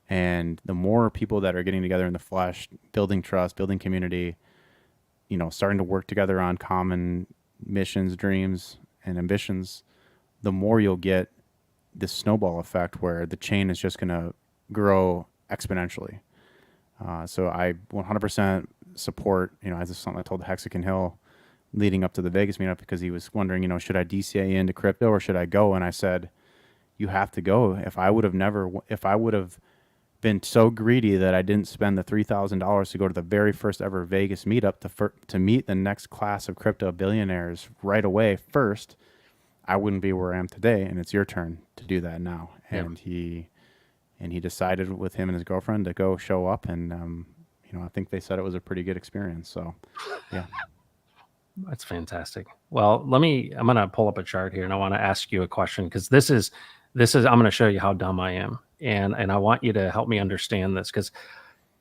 And the more people that are getting together in the flesh, building trust, building community, starting to work together on common missions, dreams, and ambitions, the more you'll get this snowball effect where the chain is just going to grow exponentially. So I 100% support, as is something I told Hexagon Hill leading up to the Vegas meetup, because he was wondering, should I DCA into crypto or should I go? And I said, you have to go. If I would have been so greedy that I didn't spend the $3,000 to go to the very first ever Vegas meetup to meet the next class of crypto billionaires right away first, I wouldn't be where I am today. And it's your turn to do that now. Yeah. And he decided with him and his girlfriend to go show up. And, I think they said it was a pretty good experience. So, yeah. That's fantastic. Well, I'm going to pull up a chart here and I want to ask you a question, because this is, I'm going to show you how dumb I am. And I want you to help me understand this, because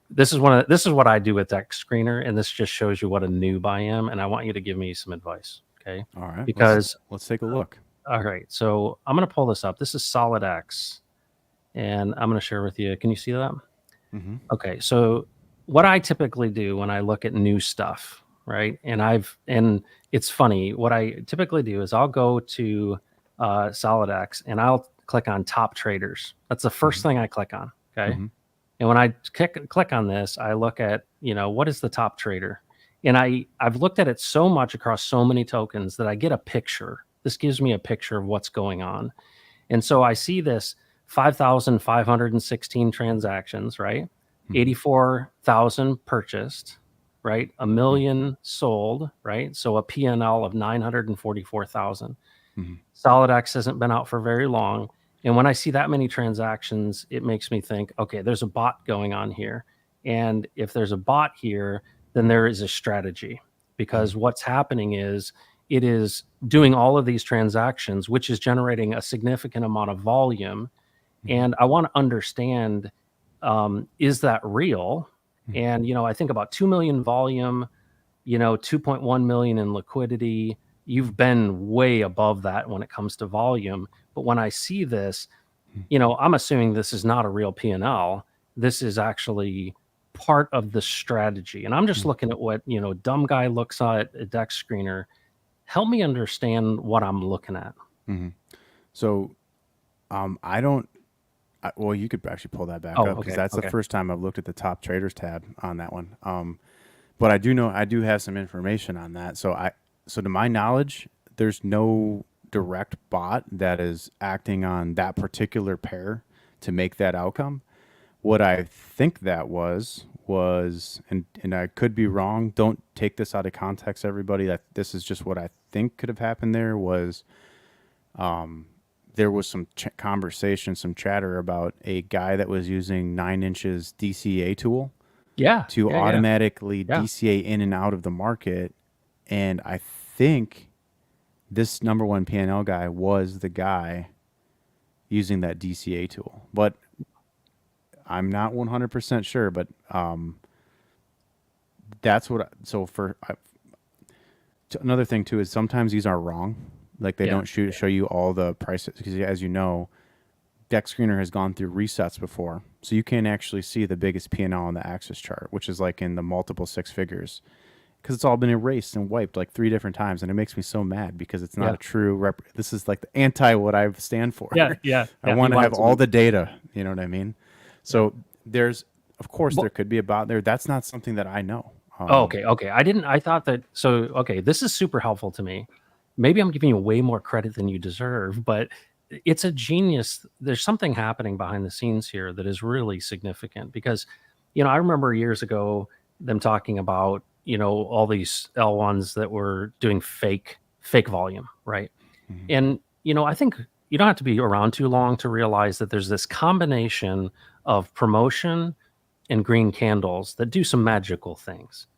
this is what I do with Dex Screener. And this just shows you what a noob I am. And I want you to give me some advice. Okay. All right. Because let's take a look. All right. So I'm going to pull this up. This is Solid X. And I'm going to share with you. Can you see that? Mm-hmm. Okay. So what I typically do when I look at new stuff, right? And it's funny. What I typically do is I'll go to Solid X and I'll click on top traders. That's the first thing I click on. Okay. Mm-hmm. And when I click on this, I look at, what is the top trader? And I've looked at it so much across so many tokens that I get a picture. This gives me a picture of what's going on. And so I see this 5,516 transactions, right? 84,000 purchased, right? A million sold, right? So a PNL of 944,000. Solid X hasn't been out for very long. And when I see that many transactions, it makes me think, okay, there's a bot going on here. And if there's a bot here, then there is a strategy, because what's happening is it is doing all of these transactions, which is generating a significant amount of volume. And I want to understand, is that real? And, I think about 2 million volume, 2.1 million in liquidity. You've been way above that when it comes to volume. But when I see this, I'm assuming this is not a real P&L. This is actually part of the strategy. And I'm just looking at what, dumb guy looks at a Dex Screener. Help me understand what I'm looking at. So well, you could actually pull that back up, because that's the first time I've looked at the top traders tab on that one. But I do have some information on that. So to my knowledge, there's no direct bot that is acting on that particular pair to make that outcome. What I think that was, and I could be wrong, don't take this out of context, everybody, that this is just what I think could have happened there was, there was some conversation, some chatter about a guy that was using 9 inches DCA tool to automatically DCA in and out of the market. And I think this number one P&L guy was the guy using that DCA tool. But I'm not 100% sure, but that's what. So another thing too is sometimes these are wrong. Like they Yeah. don't show you all the prices because, as you know, Deck Screener has gone through resets before, so you can't actually see the biggest P&L on the Axis chart, which is like in the multiple six figures, because it's all been erased and wiped like 3 different times, and it makes me so mad because it's not Yeah. a true This is like the anti what I stand for. Yeah. Yeah. I Yeah. want You to want have it to all be. the data. You know what I mean? Yeah. So there's, of course, Well, there could be a bot there. That's not something that I know. oh, okay. Okay. I thought that. So, okay. This is super helpful to me. Maybe I'm giving you way more credit than you deserve, but it's a genius. There's something happening behind the scenes here that is really significant because, I remember years ago them talking about, all these L1s that were doing fake volume, right? Mhm. And, I think you don't have to be around too long to realize that there's this combination of promotion and green candles that do some magical things.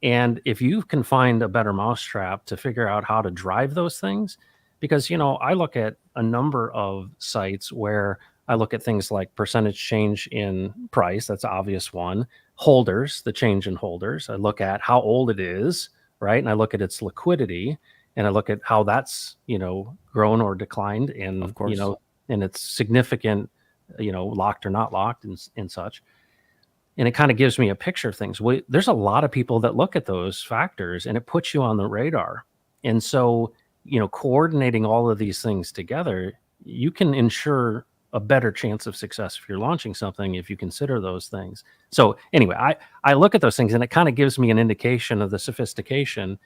And if you can find a better mousetrap to figure out how to drive those things, because, I look at a number of sites where I look at things like percentage change in price, that's an obvious one, holders, the change in holders. I look at how old it is, right? And I look at its liquidity and I look at how that's, grown or declined Of and, course. and it's significant, locked or not locked and such, and it kind of gives me a picture of things. There's a lot of people that look at those factors and it puts you on the radar. And so, coordinating all of these things together, you can ensure a better chance of success if you're launching something if you consider those things. So anyway, I look at those things and it kind of gives me an indication of the sophistication,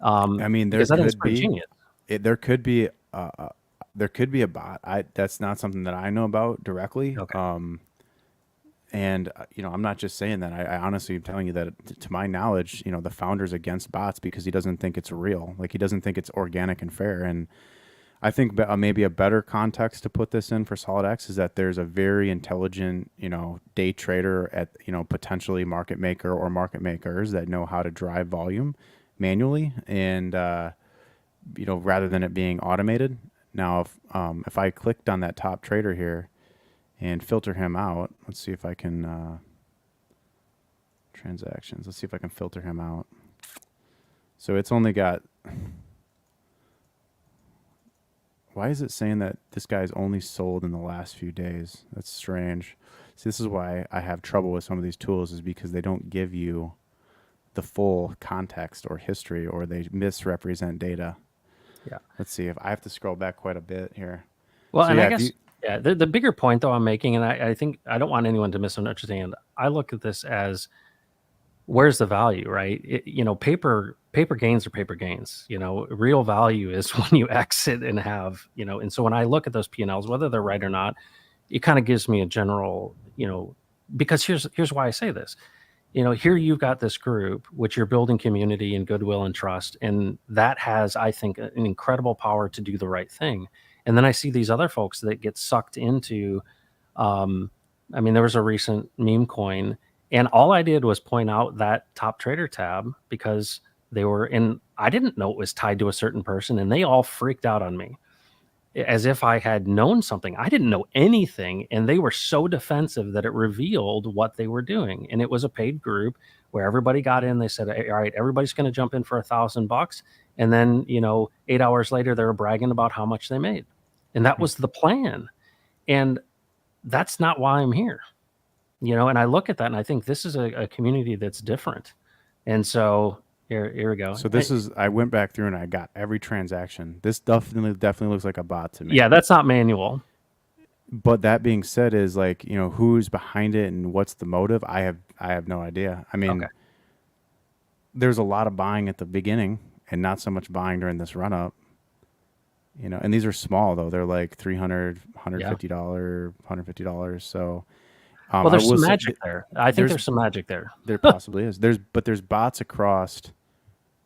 I mean, because I think it's pretty genius. there could be there could be a bot. That's not something that I know about directly. Okay. And I'm not just saying that. I honestly am telling you that, to my knowledge, the founder's against bots because he doesn't think it's real. Like he doesn't think it's organic and fair. And I think maybe a better context to put this in for SolidX is that there's a very intelligent, day trader at, potentially market maker or market makers that know how to drive volume manually and, rather than it being automated. Now, if I clicked on that top trader here and filter him out, let's see if I can, transactions. Let's see if I can filter him out. So it's only got, why is it saying that this guy's only sold in the last few days? That's strange. See, this is why I have trouble with some of these tools, is because they don't give you the full context or history, or they misrepresent data. Yeah. Let's see if I have to scroll back quite a bit here. Well, So and yeah, I guess, yeah, the bigger point though I'm making, and I think I don't want anyone to misunderstand. I look at this as, where's the value, right? Paper gains are paper gains. Real value is when you exit and have, and so when I look at those P&Ls, whether they're right or not, it kind of gives me a general, because here's why I say this. Here you've got this group which you're building community and goodwill and trust, and that has, I think, an incredible power to do the right thing. And then I see these other folks that get sucked into, there was a recent meme coin, and all I did was point out that top trader tab because they were in, I didn't know it was tied to a certain person, and they all freaked out on me as if I had known something. I didn't know anything, and they were so defensive that it revealed what they were doing. And it was a paid group where everybody got in. They said, "Hey, all right, everybody's going to jump in for $1,000," and then 8 hours later, they were bragging about how much they made, and that was the plan. And that's not why I'm here, And I look at that and I think this is a community that's different. And so here we go. So this is, I went back through and I got every transaction. This definitely looks like a bot to me. Yeah, that's not manual. But that being said, is like, who's behind it and what's the motive? I have no idea. I mean, Okay. there's a lot of buying at the beginning and not so much buying during this run up. And these are small though. They're like $300, $150, $150. So Well, there's some magic there. I think there's some magic there. There possibly is. There's bots across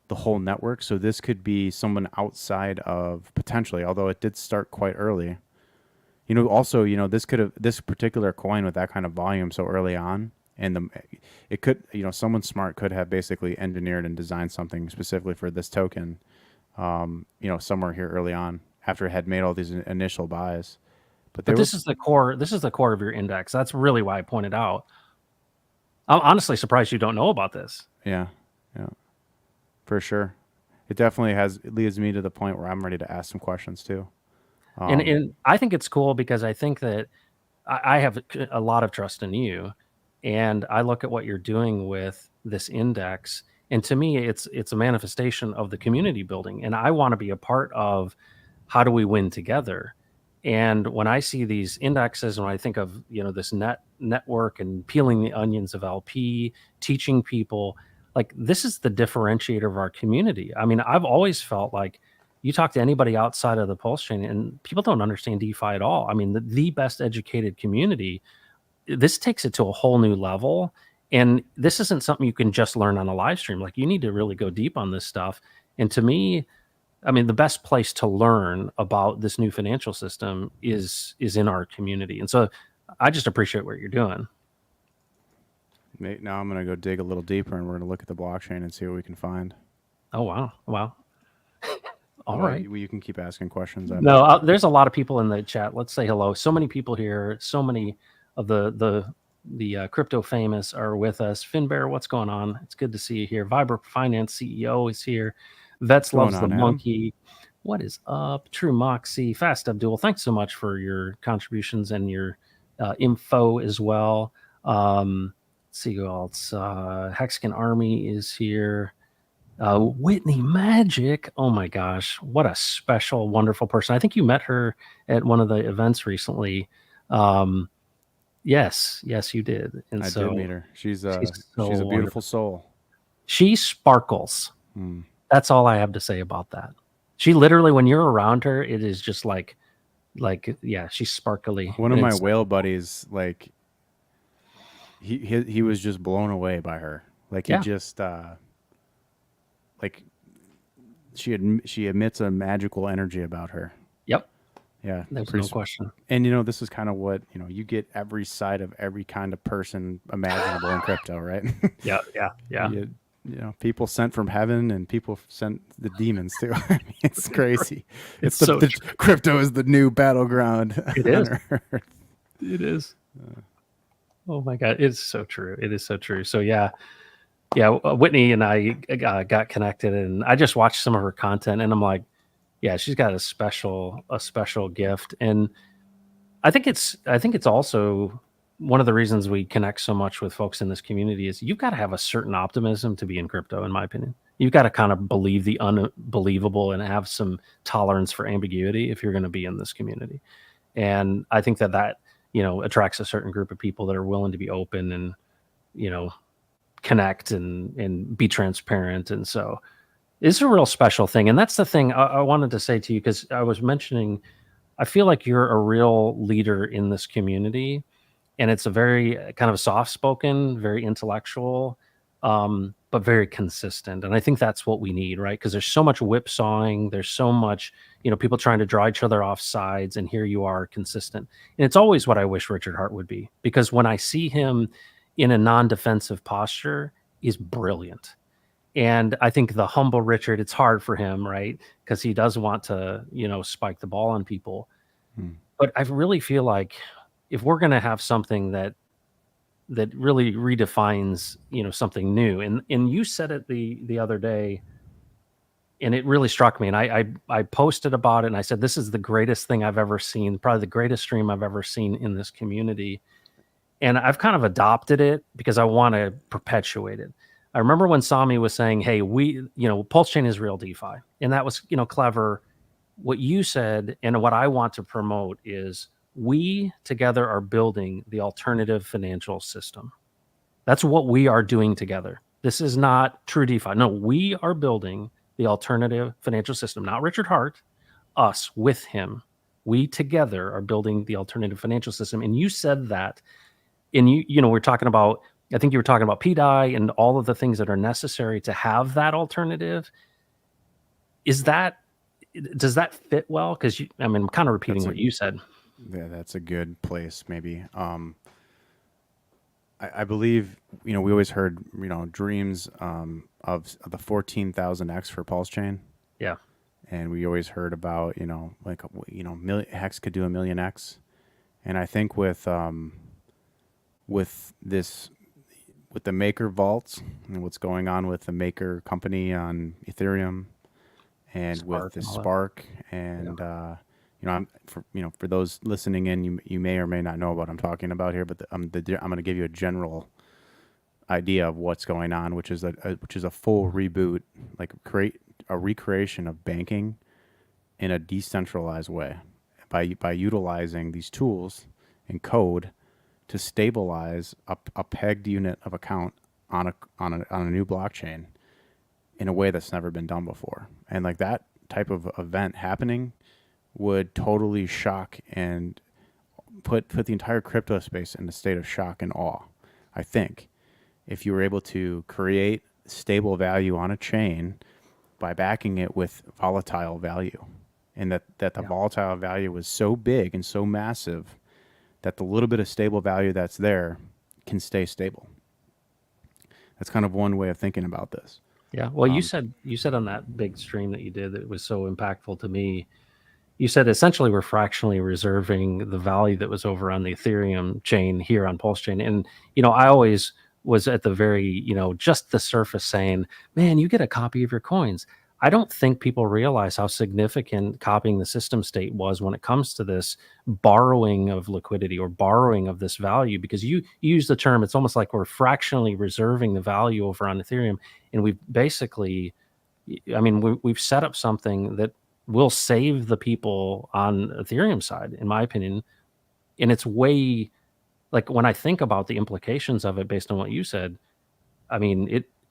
the whole network. So this could be someone outside of, potentially, although it did start quite early. Also, this particular coin with that kind of volume so early on, and someone smart could have basically engineered and designed something specifically for this token, somewhere here early on after it had made all these initial buys. But But there this was, is the core. This is the core of your index. That's really why I pointed out. I'm honestly surprised you don't know about this. yeah, yeah, for sure. It definitely has, it leads me to the point where I'm ready to ask some questions too. Um, And I think it's cool because I think that I have a lot of trust in you, and I look at what you're doing with this index, and to me, it's a manifestation of the community building, and I want to be a part of how do we win together. And when I see these indexes, and when I think of this network and peeling the onions of LP, teaching people, like this is the differentiator of our community. I mean, I've always felt like you talk to anybody outside of the pulse chain and people don't understand DeFi at all. I mean, the best educated community, this takes it to a whole new level. And this isn't something you can just learn on a live stream. Like you need to really go deep on this stuff. And to me, I mean, the best place to learn about this new financial system is in our community. And so I just appreciate what you're doing. Now I'm going to go dig a little deeper and we're going to look at the blockchain and see what we can find. Oh wow. Wow. All Well, right. you can keep asking questions. No, there's a lot of people in the chat. Let's say hello. So many people here. So many of the crypto famous are with us. Finbear, what's going on? It's good to see you here. Vibra Finance CEO is here. Vets What's going loves the on, Adam? monkey. What is up? True Moxie, Fast Abdul. Thanks so much for your contributions and your info as well. Let's see who else. Hexagon Army is here. Whitney Magic. Oh my gosh, what a special, wonderful person. I think you met her at one of the events recently. Yes, you did. And I so did meet her. She's so a beautiful wonderful. soul. She sparkles. Hmm. That's all I have to say about that. She literally, when you're around her, it is just like yeah, she's sparkly. One of my whale buddies, like he was just blown away by her. Like he Yeah. just like she emits a magical energy about her. Yep. Yeah, There's no question. And this is kind of what you get every side of every kind of person imaginable in crypto, right? Yeah. People sent from heaven and people sent the demons too. I mean, it's crazy. It's so true. Crypto is the new battleground. It is. It is. Oh my God, it's so true. It is so true. So yeah, Whitney and I got connected, and I just watched some of her content, and I'm like, yeah, she's got a special gift, and I think it's also one of the reasons we connect so much with folks in this community is you've got to have a certain optimism to be in crypto, in my opinion. You've got to kind of believe the unbelievable and have some tolerance for ambiguity if you're going to be in this community. And I think that attracts a certain group of people that are willing to be open and connect and be transparent. And so it's a real special thing. And that's the thing I wanted to say to you, because I was mentioning, I feel like you're a real leader in this community, and it's a very kind of soft spoken, very intellectual, but very consistent. And I think that's what we need, right? Because there's so much whipsawing, there's so much, people trying to draw each other off sides, and here you are consistent. And it's always what I wish Richard Hart would be, because when I see him in a non-defensive posture, he's brilliant. And I think the humble Richard, it's hard for him, right? Because he does want to, spike the ball on people. But I really feel like if we're going to have something that really redefines, something new, and you said it the other day, and it really struck me. And I posted about it, and I said, this is the greatest thing I've ever seen, probably the greatest stream I've ever seen in this community. And I've kind of adopted it because I want to perpetuate it. I remember when Sami was saying, hey, Pulse Chain is real DeFi. And that was, clever. What you said and what I want to promote is we together are building the alternative financial system. That's what we are doing together. This is not true DeFi. No, we are building the alternative financial system, not Richard Hart, us with him. We together are building the alternative financial system. And you said that, and we're talking about, I think you were talking about PDI and all of the things that are necessary to have that alternative. Does that fit well? Because I'm kind of repeating what you said. Yeah, that's a good place, maybe. I believe, we always heard, dreams of the 14,000X for Pulse Chain. Yeah. and we always heard about, like, Hex could do a million X. And I think with this, with the Maker vaults and what's going on with the Maker company on Ethereum, and with Spark the and all that. Spark, Yeah. and for those listening in, you may or may not know what I'm talking about here, but I'm going to give you a general idea of what's going on, which is a full reboot, like create a recreation of banking in a decentralized way by utilizing these tools and code to stabilize a pegged unit of account on a new blockchain in a way that's never been done before. And like that type of event happening would totally shock and put the entire crypto space in a state of shock and awe. I think if you were able to create stable value on a chain by backing it with volatile value, and that the Yeah. volatile value was so big and so massive that the little bit of stable value that's there can stay stable. That's kind of one way of thinking about this. Yeah. Well, Um, you said on that big stream that you did that was so impactful to me. You said essentially we're fractionally reserving the value that was over on the Ethereum chain here on Pulse chain. And, I always was at the very, just the surface saying, man, you get a copy of your coins. I don't think people realize how significant copying the system state was when it comes to this borrowing of liquidity or borrowing of this value, because you use the term, it's almost like we're fractionally reserving the value over on Ethereum. And we've basically, we've set up something that will save the people on Ethereum side, in my opinion. And it's way, like, when I think about the implications of it based on what you said,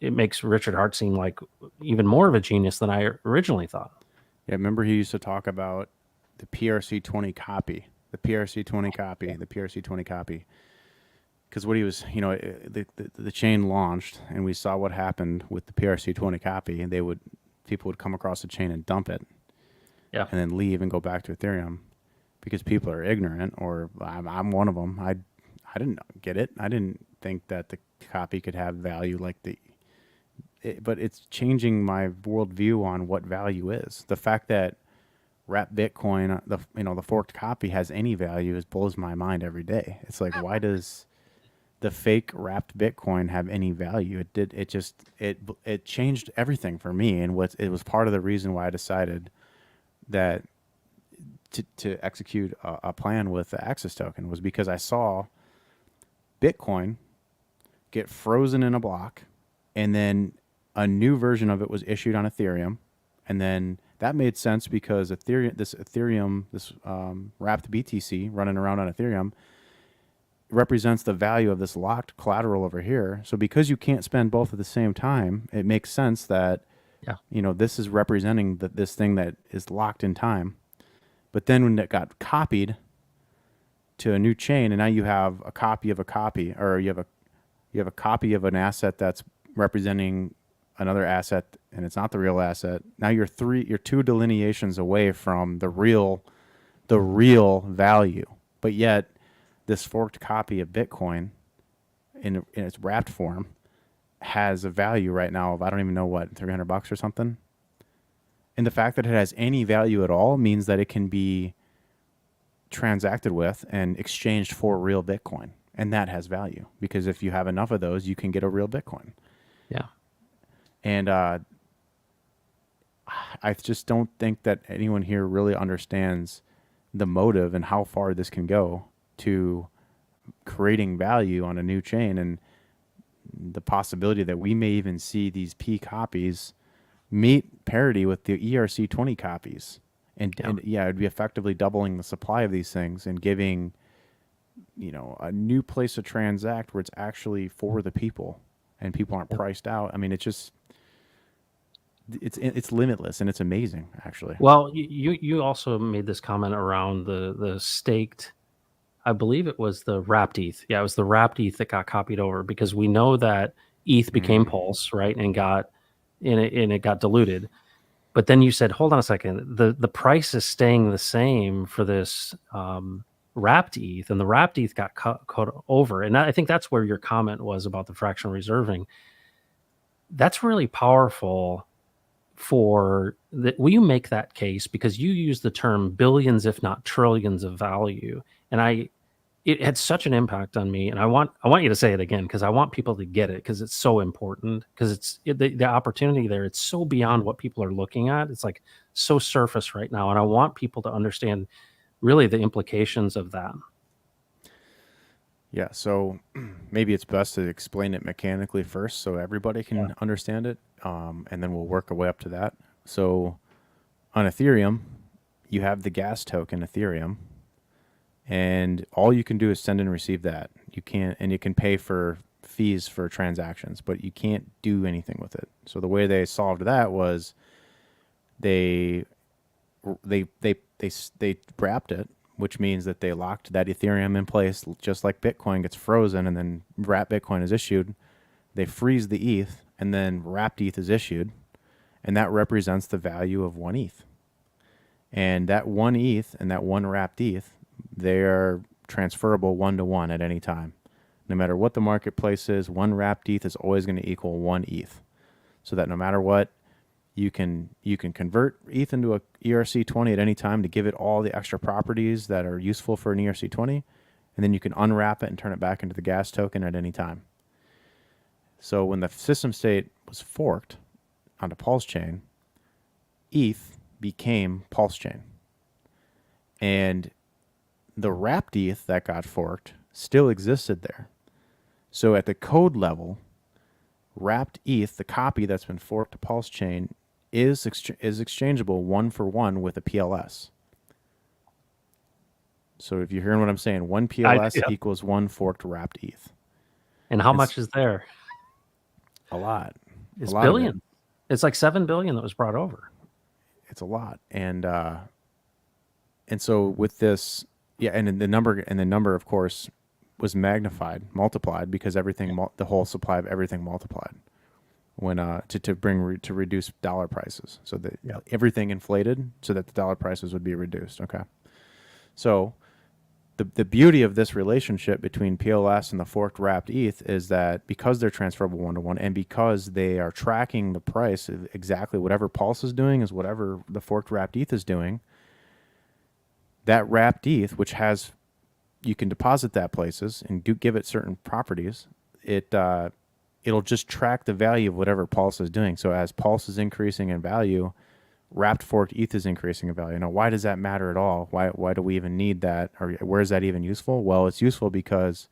it makes Richard Hart seem like even more of a genius than I originally thought. yeah, remember he used to talk about the PRC20 copy, the PRC20 copy, the PRC20 copy. Because what he was, the chain launched, and we saw what happened with the PRC20 copy, and people would come across the chain and dump it, Yeah. and then leave and go back to Ethereum, because people are ignorant, or I'm one of them. I didn't get it. I didn't think that the copy could have value like but it's changing my worldview on what value is. The fact that wrapped Bitcoin, the forked copy has any value blows my mind every day. It's like, why does the fake wrapped Bitcoin have any value? It changed everything for me, and it was part of the reason why I decided that to execute a plan with the Axis token, was because I saw Bitcoin get frozen in a block, and then a new version of it was issued on Ethereum, and then that made sense because Ethereum, this wrapped BTC running around on Ethereum represents the value of this locked collateral over here. So because you can't spend both at the same time, it makes sense that this is representing this thing that is locked in time. But then when it got copied to a new chain, and now you have a copy of a copy, or you have a copy of an asset that's representing another asset, and it's not the real asset. Now you're two delineations away from the real value. But yet this forked copy of Bitcoin in its wrapped form has a value right now of, I don't even know what, $300 or something. And the fact that it has any value at all means that it can be transacted with and exchanged for real Bitcoin. And that has value, because if you have enough of those, you can get a real Bitcoin. Yeah. And I just don't think that anyone here really understands the motive and how far this can go to creating value on a new chain, and the possibility that we may even see these P copies meet parity with the ERC20 copies. And it'd be effectively doubling the supply of these things and giving, a new place to transact where it's actually for the people and people aren't priced out. I mean, it's limitless, and it's amazing, actually. Well, you also made this comment around the staked, I believe it was the wrapped ETH. Yeah, it was the wrapped ETH that got copied over, because we know that ETH became Pulse, right, and it got diluted. But then you said, hold on a second, the price is staying the same for this wrapped ETH, and the wrapped ETH got cut over. And I think that's where your comment was about the fractional reserving. That's really powerful, for that. Will you make that case? Because you use the term billions, if not trillions of value. And it had such an impact on me. And I want you to say it again, because I want people to get it, because it's so important, because the opportunity there. It's so beyond what people are looking at. It's like so surface right now. And I want people to understand really the implications of that. Yeah, so maybe it's best to explain it mechanically first so everybody Yeah. can understand it, and then we'll work our way up to that. So on Ethereum, you have the gas token Ethereum, and all you can do is send and receive that. You can't, and you can pay for fees for transactions, but you can't do anything with it. So the way they solved that was they they wrapped it, which means that they locked that Ethereum in place, just like Bitcoin gets frozen and then wrapped Bitcoin is issued. They freeze the ETH, and then wrapped ETH is issued, and that represents the value of one ETH. And that one ETH and that one wrapped ETH, they are transferable 1-to-1 at any time. No matter what the marketplace is, one wrapped ETH is always going to equal one ETH. So that no matter what, you can convert ETH into a ERC20 at any time to give it all the extra properties that are useful for an ERC20, and then you can unwrap it and turn it back into the gas token at any time. So when the system state was forked onto Pulse Chain, ETH became Pulse Chain. And the wrapped ETH that got forked still existed there. So at the code level, wrapped ETH, the copy that's been forked to Pulse Chain, is exchangeable 1-for-1 with a PLS. So if you're hearing what I'm saying, one PLS equals one forked wrapped ETH. And how much is there? A lot. It's billion. It's like 7 billion that was brought over. It's a lot. And so with this, yeah, and the number of course was multiplied because everything, the whole supply of everything multiplied when to reduce dollar prices, so that everything inflated so that the dollar prices would be reduced. Okay, so the beauty of this relationship between PLS and the forked wrapped ETH is that because they're transferable 1-to-1, and because they are tracking the price of exactly whatever Pulse is doing is whatever the forked wrapped ETH is doing. That wrapped ETH, which has, you can deposit that places and do give it certain properties, it'll just track the value of whatever Pulse is doing. So as Pulse is increasing in value, wrapped forked ETH is increasing in value. Now, why does that matter at all? Why do we even need that? Or where is that even useful? Well, it's useful because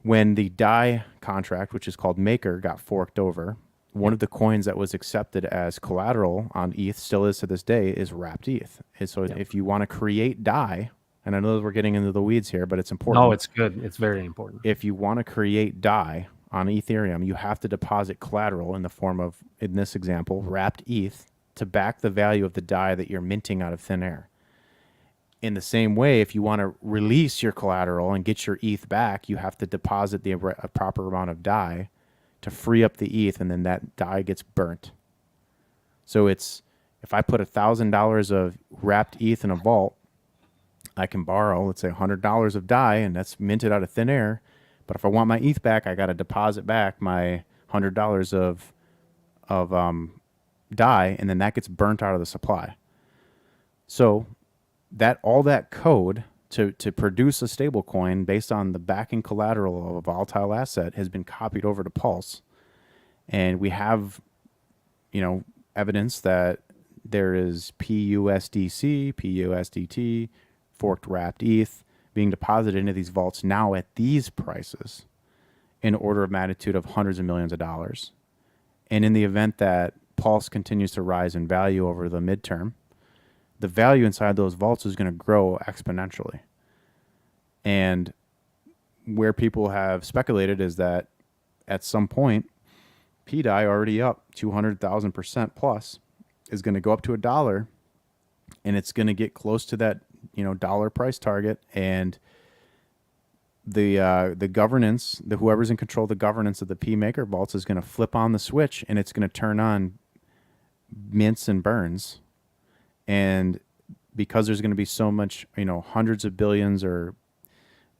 when the DAI contract, which is called Maker, got forked over, one of the coins that was accepted as collateral on ETH, still is to this day, is wrapped ETH. And so if you want to create DAI, and I know we're getting into the weeds here, but it's important. No, it's good. It's very important. If you want to create DAI on Ethereum, you have to deposit collateral in the form of, in this example, wrapped ETH to back the value of the DAI that you're minting out of thin air. In the same way, if you want to release your collateral and get your ETH back, you have to deposit a proper amount of DAI to free up the ETH, and then that DAI gets burnt. So it's, if I put $1,000 of wrapped ETH in a vault, I can borrow, let's say $100 of DAI, and that's minted out of thin air. But if I want my ETH back, I got to deposit back my $100 of DAI, and then that gets burnt out of the supply. So that all that code to produce a stable coin based on the backing collateral of a volatile asset has been copied over to Pulse. And we have, evidence that there is PUSDC, PUSDT, forked wrapped ETH being deposited into these vaults now at these prices in order of magnitude of hundreds of millions of dollars. And in the event that Pulse continues to rise in value over the midterm, the value inside those vaults is going to grow exponentially. And where people have speculated is that at some point, PDAI, already up 200,000% plus, is going to go up to $1, and it's going to get close to that dollar price target, and the governance, whoever's in control of the governance of the P Maker vaults is going to flip on the switch, and it's going to turn on mints and burns. And because there's going to be so much, hundreds of billions or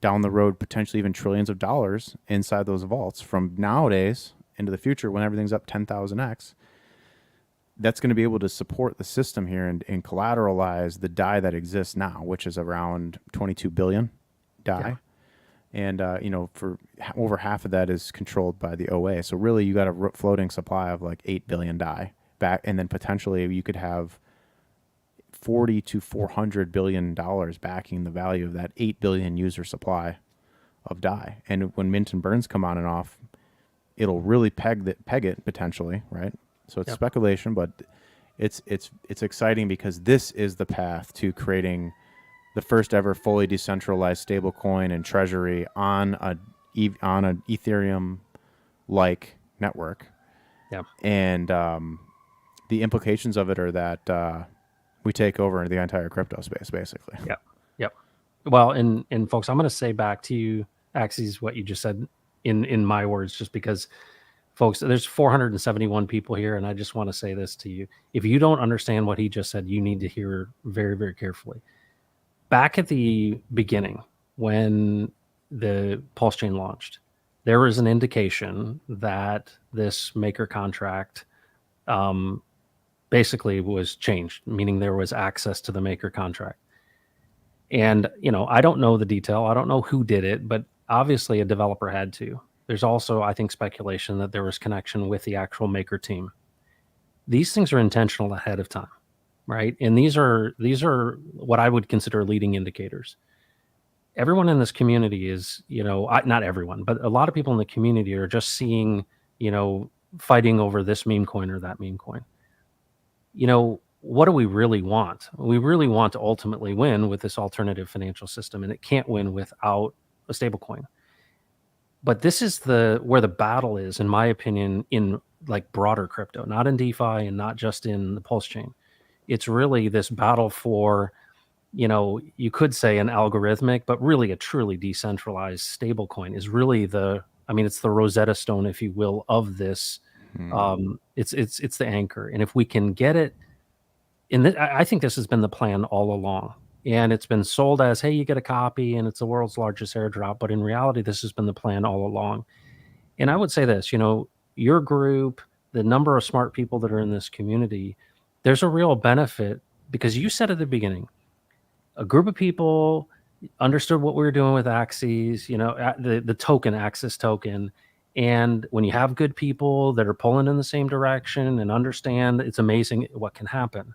down the road, potentially even trillions of dollars inside those vaults from nowadays into the future when everything's up 10,000x, that's going to be able to support the system here and collateralize the DAI that exists now, which is around 22 billion Yeah. DAI. And, for over half of that is controlled by the OA. So really you got a floating supply of like 8 billion DAI back. And then potentially you could have 40 to $400 billion backing the value of that 8 billion user supply of DAI. And when mint and burns come on and off, it'll really peg it potentially, right? So it's speculation, but it's exciting because this is the path to creating the first ever fully decentralized stablecoin and treasury on an Ethereum like network. Yeah. And the implications of it are that we take over the entire crypto space, basically. Yep. Yep. Well, and folks, I'm going to say back to you, Axis, what you just said in my words, just because, folks, there's 471 people here, and I just want to say this to you. If you don't understand what he just said, you need to hear very, very carefully. Back at the beginning, when the Pulse chain launched, there was an indication that this maker contract basically was changed, meaning there was access to the maker contract. And, I don't know the detail. I don't know who did it, but obviously a developer had to. There's also, I think, speculation that there was connection with the actual maker team. These things are intentional ahead of time, right? And these are what I would consider leading indicators. Everyone in this community is, not everyone, but a lot of people in the community are just seeing, fighting over this meme coin or that meme coin. What do we really want? We really want to ultimately win with this alternative financial system, and it can't win without a stable coin. But this is where the battle is, in my opinion, in like broader crypto, not in DeFi and not just in the Pulse chain. It's really this battle for, you could say an algorithmic, but really a truly decentralized stable coin is really it's the Rosetta Stone, if you will, of this. It's the anchor. And if we can get it, I think this has been the plan all along. And it's been sold as, hey, you get a copy and it's the world's largest airdrop. But in reality, this has been the plan all along. And I would say this, your group, the number of smart people that are in this community, there's a real benefit because you said at the beginning, a group of people understood what we were doing with Axes, the token, Axis token. And when you have good people that are pulling in the same direction and understand, it's amazing what can happen.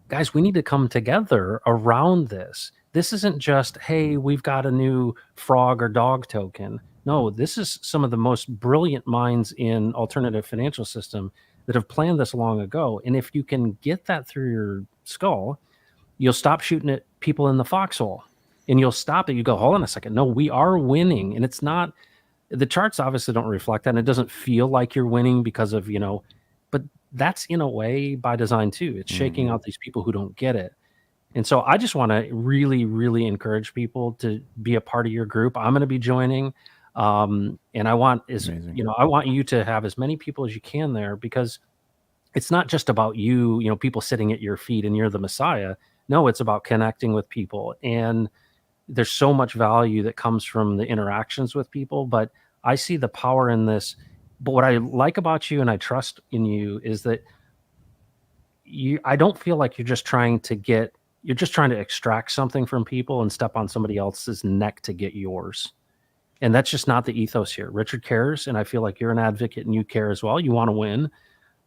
Guys, we need to come together around this. This isn't just, hey, we've got a new frog or dog token. No, this is some of the most brilliant minds in alternative financial system that have planned this long ago. And if you can get that through your skull, you'll stop shooting at people in the foxhole and you'll stop it. You go, hold on a second. No, we are winning. And it's not, the charts obviously don't reflect that. And it doesn't feel like you're winning because of, but that's in a way by design too. It's shaking out these people who don't get it. And so I just want to really, really encourage people to be a part of your group. I'm going to be joining. And I want I want you to have as many people as you can there, because it's not just about you, people sitting at your feet and you're the Messiah. No, it's about connecting with people. And there's so much value that comes from the interactions with people, but I see the power in this. But what I like about you and I trust in you is that I don't feel like you're just trying to extract something from people and step on somebody else's neck to get yours. And that's just not the ethos here. Richard cares, and I feel like you're an advocate and you care as well. You want to win,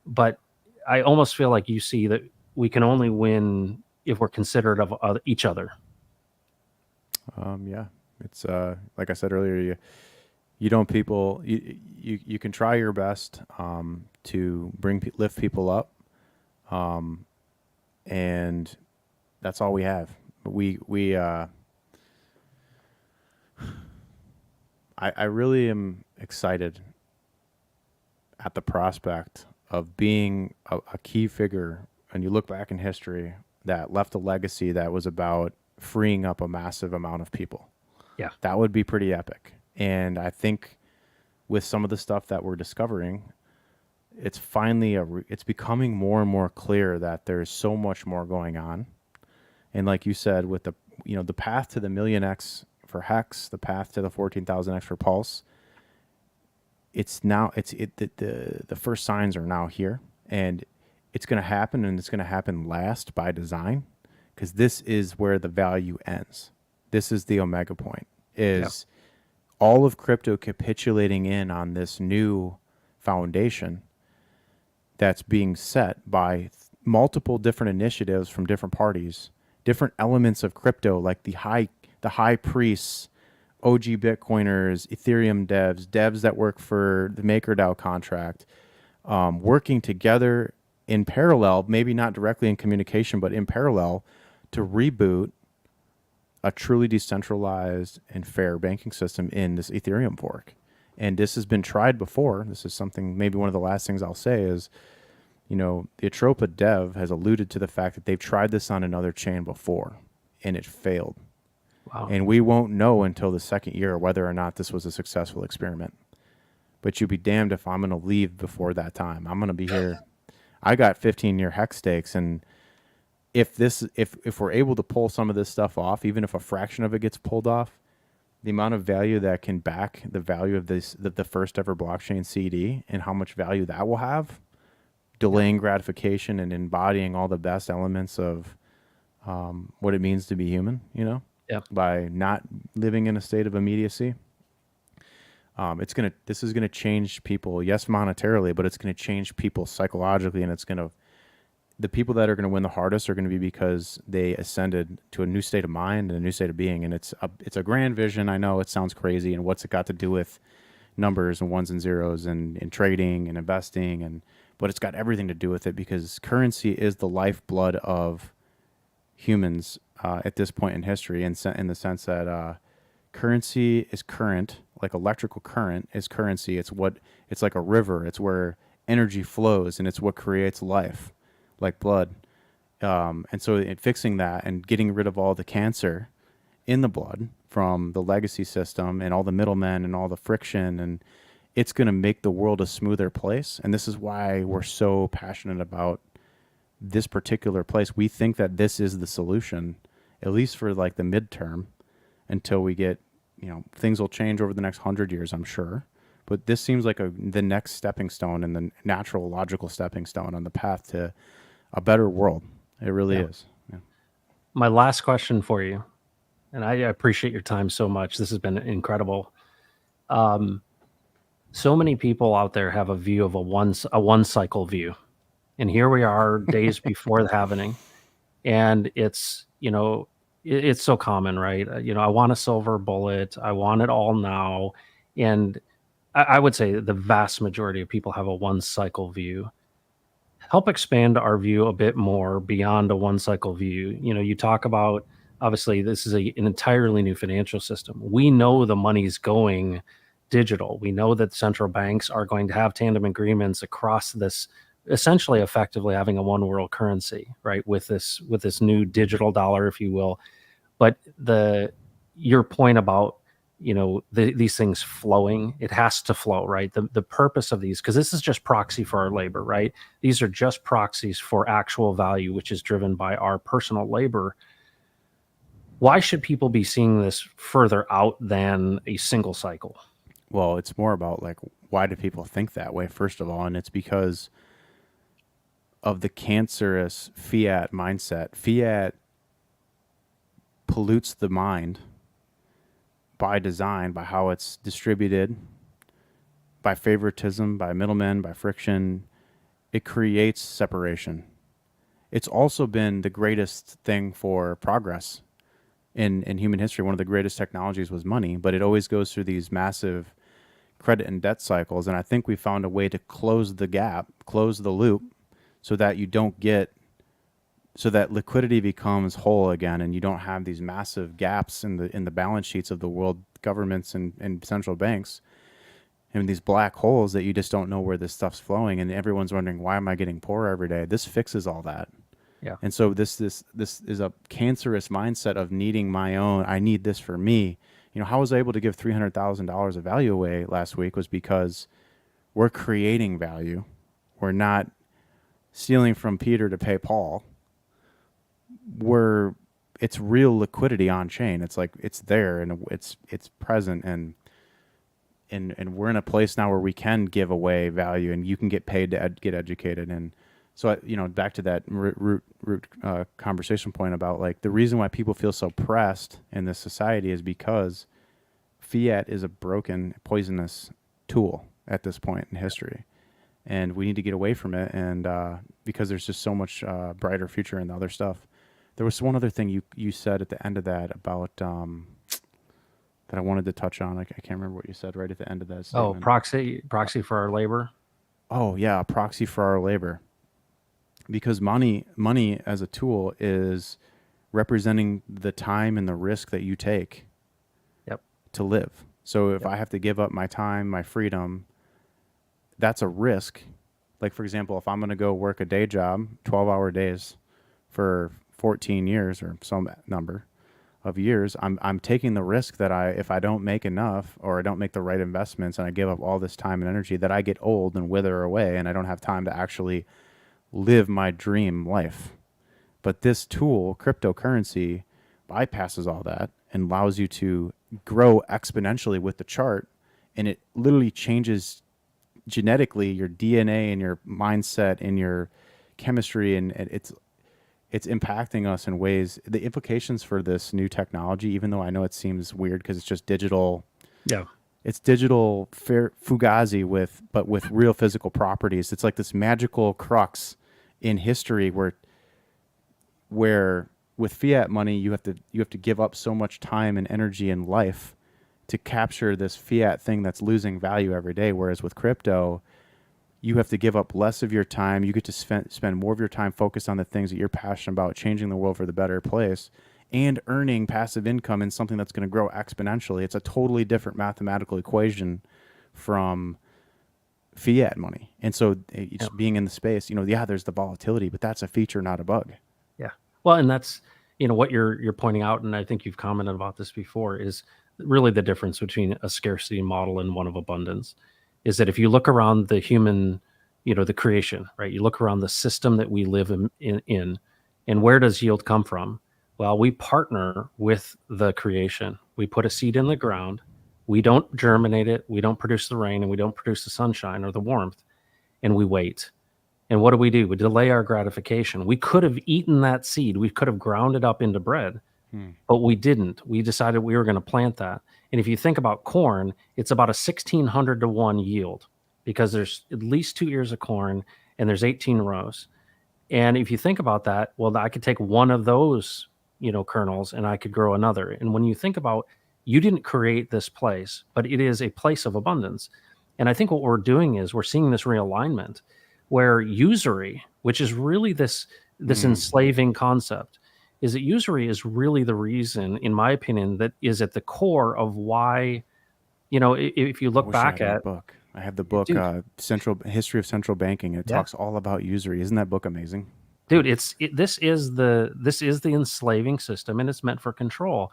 but I almost feel like you see that we can only win if we're considerate of each other. Yeah, it's like I said earlier, you don't people you can try your best to lift people up, and that's all we have. But I really am excited at the prospect of being a key figure, and you look back in history that left a legacy that was about freeing up a massive amount of people. Yeah, that would be pretty epic. And I think with some of the stuff that we're discovering, it's finally it's becoming more and more clear that there's so much more going on. And like you said, with the path to the 1,000,000x for Hex, the path to the 14,000x for Pulse, the first signs are now here, and it's going to happen, and it's going to happen last by design, because this is where the value ends. This is the omega point, Yeah. is all of crypto capitulating in on this new foundation that's being set by multiple different initiatives from different parties, different elements of crypto, like the high priests, OG Bitcoiners, Ethereum devs that work for the MakerDAO contract, working together in parallel, maybe not directly in communication, but in parallel, to reboot a truly decentralized and fair banking system in this Ethereum fork. And this has been tried before. This is something, maybe one of the last things I'll say is, the Atropa dev has alluded to the fact that they've tried this on another chain before and it failed. Wow. And we won't know until the second year whether or not this was a successful experiment. But you'd be damned if I'm going to leave before that time. I'm going to be here. I got 15-year hex stakes, and if we're able to pull some of this stuff off, even if a fraction of it gets pulled off, the amount of value that can back the value of the first ever blockchain CD and how much value that will have, delaying gratification and embodying all the best elements of what it means to be human, Yeah. by not living in a state of immediacy. This is gonna change people, yes, monetarily, but it's gonna change people psychologically, and the people that are gonna win the hardest are gonna be because they ascended to a new state of mind and a new state of being. And it's a grand vision. I know it sounds crazy, and what's it got to do with numbers and ones and zeros and trading and investing, but it's got everything to do with it, because currency is the lifeblood of humans at this point in history, in the sense that currency is current, like electrical current is currency. It's like a river. It's where energy flows, and it's what creates life, like blood. And so fixing that and getting rid of all the cancer in the blood from the legacy system and all the middlemen and all the friction, and it's going to make the world a smoother place. And this is why we're so passionate about this particular place. We think that this is the solution, at least for like the midterm, until we get, things will change over the next 100 years, I'm sure. But this seems like the next stepping stone and the natural, logical stepping stone on the path to a better world. It really is. Yeah. My last question for you, and I appreciate your time so much. This has been incredible. So many people out there have a view of a one cycle view, and here we are days before the halvening, and it's it's so common, right? I want a silver bullet. I want it all now, and I would say the vast majority of people have a one cycle view. Help expand our view a bit more beyond a one cycle view. You talk about, obviously this is an entirely new financial system. We know the money's going digital. We know that central banks are going to have tandem agreements across this, essentially effectively having a one world currency, right? With this new digital dollar, if you will. But your point about these things flowing, it has to flow, right? The purpose of these, because this is just proxy for our labor, right? These are just proxies for actual value, which is driven by our personal labor. Why should people be seeing this further out than a single cycle? Well, it's more about like, why do people think that way, first of all? And it's because of the cancerous fiat mindset. Fiat pollutes the mind by design, by how it's distributed, by favoritism, by middlemen, by friction. It creates separation. It's also been the greatest thing for progress in human history. One of the greatest technologies was money, but it always goes through these massive credit and debt cycles. And I think we found a way to close the gap, close the loop, so that so that liquidity becomes whole again, and you don't have these massive gaps in the balance sheets of the world governments and central banks, and these black holes that you just don't know where this stuff's flowing, and everyone's wondering, why am I getting poorer every day? This fixes all that. Yeah. And so this is a cancerous mindset of needing my own. I need this for me. How I was able to give $300,000 of value away last week was because we're creating value. We're not stealing from Peter to pay Paul. It's real liquidity on chain. It's like it's there and it's present, and we're in a place now where we can give away value, and you can get paid to get educated, and So, back to that root conversation point about like the reason why people feel so pressed in this society is because fiat is a broken, poisonous tool at this point in history, and we need to get away from it. And because there's just so much brighter future in the other stuff. There was one other thing you said at the end of that about that I wanted to touch on. I can't remember what you said right at the end of that Oh, statement. proxy for our labor. Oh yeah, a proxy for our labor. Because money as a tool is representing the time and the risk that you take Yep. to live. So if Yep. I have to give up my time, my freedom, that's a risk. Like for example, if I'm going to go work a day job, 12-hour days for 14 years or some number of years, I'm taking the risk that if I don't make enough or I don't make the right investments and I give up all this time and energy, that I get old and wither away and I don't have time to actually live my dream life. But this tool, cryptocurrency, bypasses all that and allows you to grow exponentially with the chart, and it literally changes genetically your DNA and your mindset and your chemistry, and it's impacting us in ways. The implications for this new technology, even though I know it seems weird because it's just digital. Yeah. It's digital fugazi but with real physical properties. It's like this magical crux in history where with fiat money you have to give up so much time and energy and life to capture this fiat thing that's losing value every day. Whereas with crypto, you have to give up less of your time. You get to spend more of your time focused on the things that you're passionate about, changing the world for the better place, and earning passive income in something that's going to grow exponentially. It's a totally different mathematical equation from fiat money. And so it's being in the space, there's the volatility, but that's a feature, not a bug. Yeah. Well, and that's, what you're pointing out, and I think you've commented about this before, is really the difference between a scarcity model and one of abundance. Is that if you look around the human, the creation, right? You look around the system that we live in, and where does yield come from? Well, we partner with the creation. We put a seed in the ground. We don't germinate it. We don't produce the rain, and we don't produce the sunshine or the warmth, and we wait. And what do? We delay our gratification. We could have eaten that seed. We could have ground it up into bread, but we didn't. We decided we were going to plant that. And if you think about corn, it's about a 1,600 to 1 yield because there's at least 2 ears of corn and there's 18 rows. And if you think about that, well, I could take one of those, kernels and I could grow another. And when you think about, you didn't create this place, but it is a place of abundance. And I think what we're doing is we're seeing this realignment where usury, which is really this enslaving concept, is that usury is really the reason, in my opinion, that is at the core of why, if you look back at book. I have the book, dude, Central History of Central Banking. It talks all about usury. Isn't that book amazing? Dude, this is the enslaving system, and it's meant for control.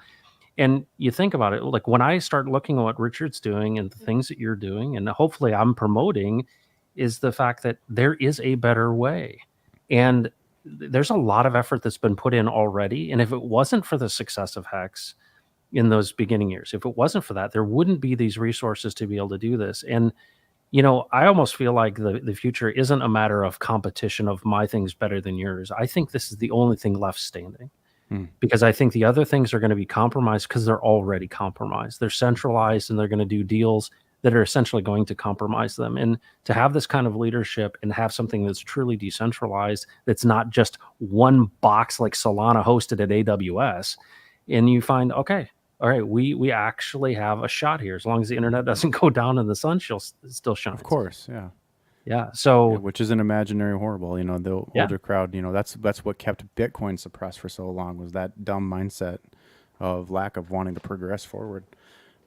And you think about it, like when I start looking at what Richard's doing and the things that you're doing, and hopefully I'm promoting, is the fact that there is a better way. And there's a lot of effort that's been put in already. And if it wasn't for the success of Hex in those beginning years, if it wasn't for that, there wouldn't be these resources to be able to do this. And, I almost feel like the future isn't a matter of competition of my thing's better than yours. I think this is the only thing left standing. Because I think the other things are going to be compromised because they're already compromised. They're centralized and they're going to do deals that are essentially going to compromise them. And to have this kind of leadership and have something that's truly decentralized, that's not just one box like Solana hosted at AWS, and you find, okay, all right, we actually have a shot here. As long as the internet doesn't go down and the sun still shines. Of course, yeah. Yeah. So, which is an imaginary horrible, the older crowd, that's what kept Bitcoin suppressed for so long, was that dumb mindset of lack of wanting to progress forward.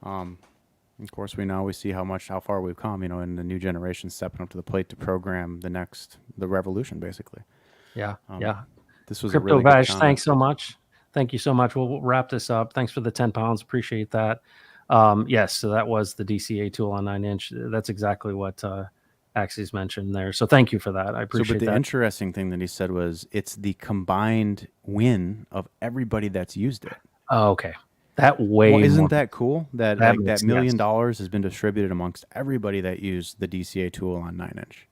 Of course, we see how far we've come, and the new generation stepping up to the plate to program the revolution, basically. Yeah. This was Crypto a really Vash, good comment. thanks so much. Thank you so much. We'll wrap this up. Thanks for the 10 pounds. Appreciate that. Yes, so that was the DCA tool on 9-inch. That's exactly what Axis mentioned there. So thank you for that. I appreciate that. But the interesting thing that he said was it's the combined win of everybody that's used it. Oh, okay. Isn't that cool? That $1 million has been distributed amongst everybody that used the DCA tool on 9-inch.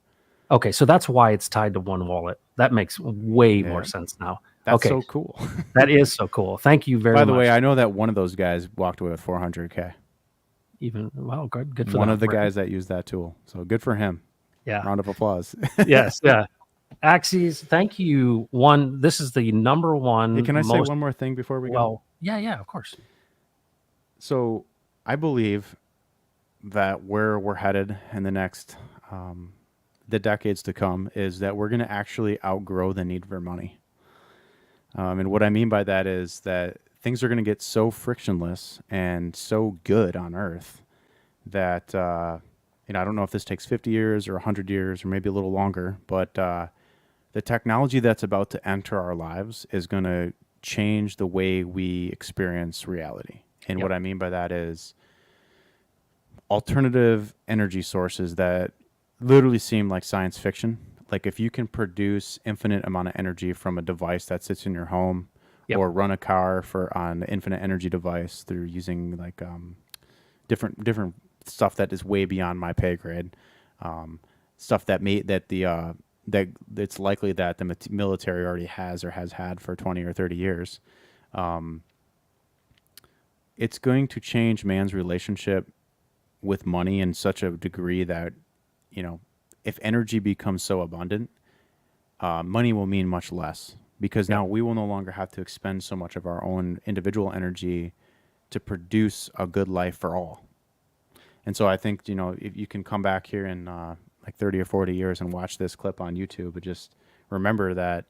Okay, so that's why it's tied to one wallet. That makes way more Yeah, sense now. that's Okay, so cool. that is so cool. Thank you very By the much. way, I know that one of those guys walked away with 400K. Even well, good for One of them. the Right? guys that used that tool. So good for him. Yeah. Round of applause. Yes. Yeah. Axes, thank you. One, this is the number Hey, one can I say most one more thing before we go? well. Yeah. Yeah. Of course. So I believe that where we're headed in the next um, the decades to come is that we're going to actually outgrow the need for money. And what I mean by that is that things are going to get so frictionless and so good on Earth that I don't know if this takes 50 years or 100 years or maybe a little longer, but the technology that's about to enter our lives is going to change the way we experience reality. And Yep. what I mean by that is alternative energy sources that literally seem like science fiction. Like if you can produce infinite amount of energy from a device that sits in your home, Yep. or run a car for on an infinite energy device through using like different stuff that is way beyond my pay grade, stuff that that it's likely that the military already has or has had for 20 or 30 years. It's going to change man's relationship with money in such a degree that, you know, if energy becomes so abundant, money will mean much less because Yep. now we will no longer have to expend so much of our own individual energy to produce a good life for all. And so I think, if you can come back here in like 30 or 40 years and watch this clip on YouTube, but just remember that,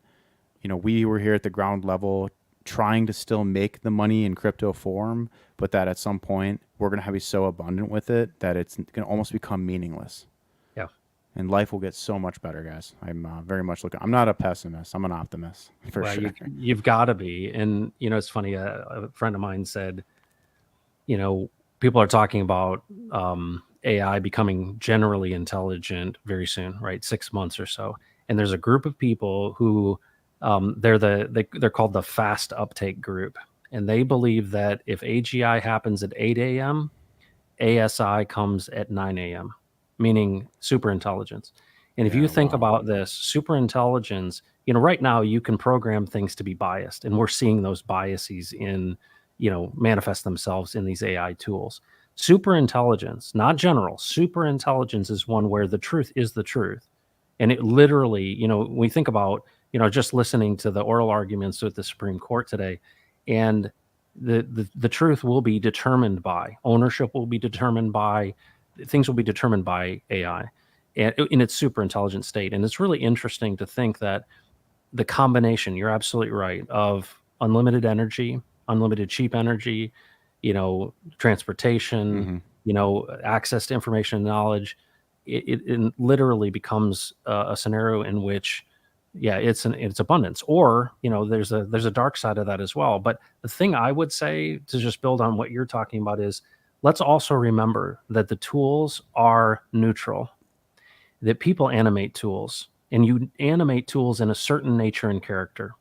we were here at the ground level trying to still make the money in crypto form, but that at some point we're going to be so abundant with it that it's going to almost become meaningless. Yeah. And life will get so much better, guys. I'm very much looking. I'm not a pessimist. I'm an optimist for Well, sure. you've got to be. And it's funny. A friend of mine said, people are talking about AI becoming generally intelligent very soon, right? 6 months or so. And there's a group of people who they're called the fast uptake group, and they believe that if AGI happens at 8 a.m., ASI comes at 9 a.m., meaning super intelligence. And if you Yeah, think wow. about this, super intelligence, right now you can program things to be biased, and we're seeing those biases manifest themselves in these AI tools. Super intelligence, not general, super intelligence is one where the truth is the truth. And it literally, when we think about, just listening to the oral arguments with the Supreme Court today, and the truth will be determined by ownership, will be determined by things, will be determined by AI and in its super intelligent state. And it's really interesting to think that the combination, you're absolutely right, of unlimited energy, unlimited cheap energy, transportation, Mm-hmm. access to information and knowledge, it literally becomes a scenario in which, yeah, it's abundance. Or there's a dark side of that as well. But the thing I would say, to just build on what you're talking about, is let's also remember that the tools are neutral, that people animate tools, and you animate tools in a certain nature and character.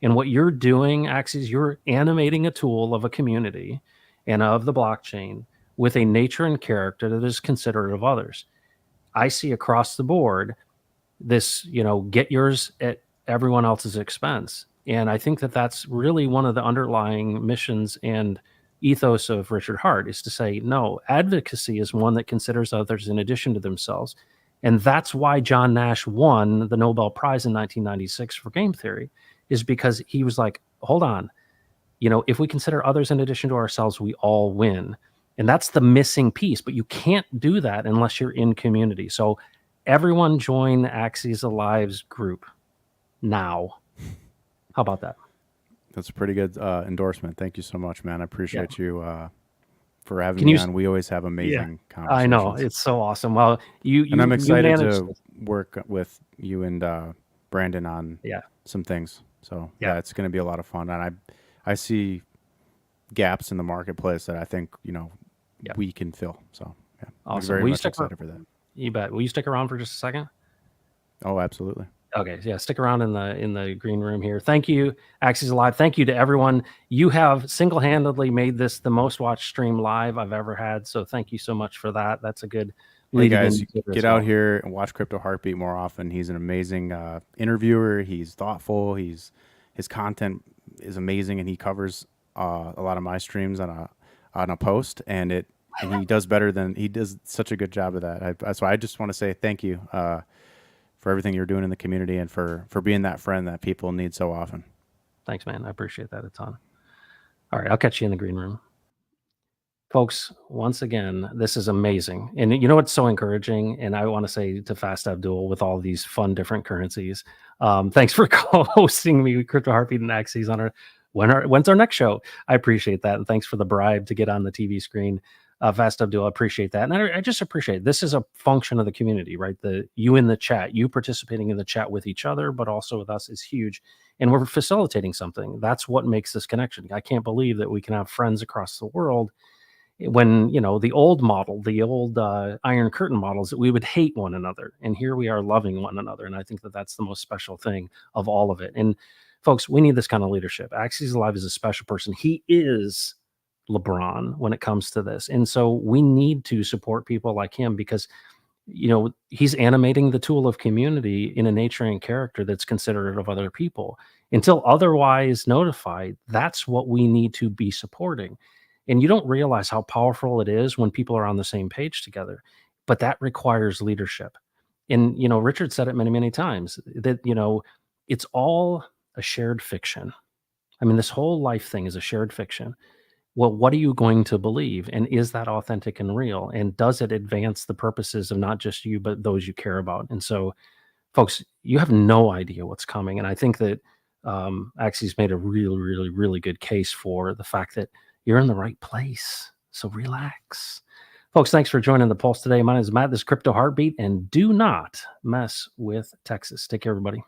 And what you're doing, Axis, you're animating a tool of a community and of the blockchain with a nature and character that is considerate of others. I see across the board this, get yours at everyone else's expense. And I think that that's really one of the underlying missions and ethos of Richard Hart, is to say, no, advocacy is one that considers others in addition to themselves. And that's why John Nash won the Nobel Prize in 1996 for game theory, is because he was like, hold on, if we consider others in addition to ourselves, we all win. And that's the missing piece, but you can't do that unless you're in community. So everyone join Axisalive's group now. How about that? That's a pretty good endorsement. Thank you so much, man. I Yeah. appreciate you for having Can me you? on. We always have Yeah, amazing I know. conversations. It's so awesome. Well, you And I'm you you excited managed to this. work with you and Brandon on Yeah. some things. So Yeah. yeah, it's going to be a lot of fun. And I see gaps in the marketplace that I think, Yeah. we can fill. So yeah, I'm Awesome. very Will you much stick around? excited for that. You bet. Will you stick around for just a second? Oh, absolutely. Okay, yeah, stick around in the green room here. Thank you, Axisalive. Thank you to everyone. You have single-handedly made this the most watched stream live I've ever had. So thank you so much for that. That's a good Hey leading guys, indicator get as well. out here and watch Crypto Heartbeat more often. He's an amazing interviewer. He's thoughtful. His content is amazing, and he covers a lot of my streams on a post, and he does better than he does such a good job of that. So I just want to say thank you for everything you're doing in the community and for being that friend that people need so often. Thanks, man. I appreciate that a ton. All right, I'll catch you in the green room. Folks, once again, this is amazing. And you know what's so encouraging? And I want to say to Fast Abdul with all these fun different currencies, thanks for co-hosting me with Crypto Heartbeat and Axes on when's our next show? I appreciate that. And thanks for the bribe to get on the TV screen. Fast Abdul, I appreciate that. And I just appreciate it. This is a function of the community, right? You in the chat, you participating in the chat with each other, but also with us is huge. And we're facilitating something. That's what makes this connection. I can't believe that we can have friends across the world when, you know, the old model, the old Iron Curtain models, that we would hate one another. And here we are loving one another. And I think that that's the most special thing of all of it. And folks, we need this kind of leadership. Axisalive is a special person. He is LeBron when it comes to this. And so we need to support people like him because, you know, he's animating the tool of community in a nature and character that's considerate of other people. Until otherwise notified, that's what we need to be supporting. And you don't realize how powerful it is when people are on the same page together. But that requires leadership. And, you know, Richard said it many, many times that, you know, it's all a shared fiction. I mean, this whole life thing is a shared fiction. Well, what are you going to believe? And is that authentic and real? And does it advance the purposes of not just you, but those you care about? And so, folks, you have no idea what's coming. And I think that Axie's made a really, really, really good case for the fact that you're in the right place. So relax. Folks, thanks for joining the Pulse today. My name is Matt. This is Crypto Heartbeat. And do not mess with Texas. Take care, everybody.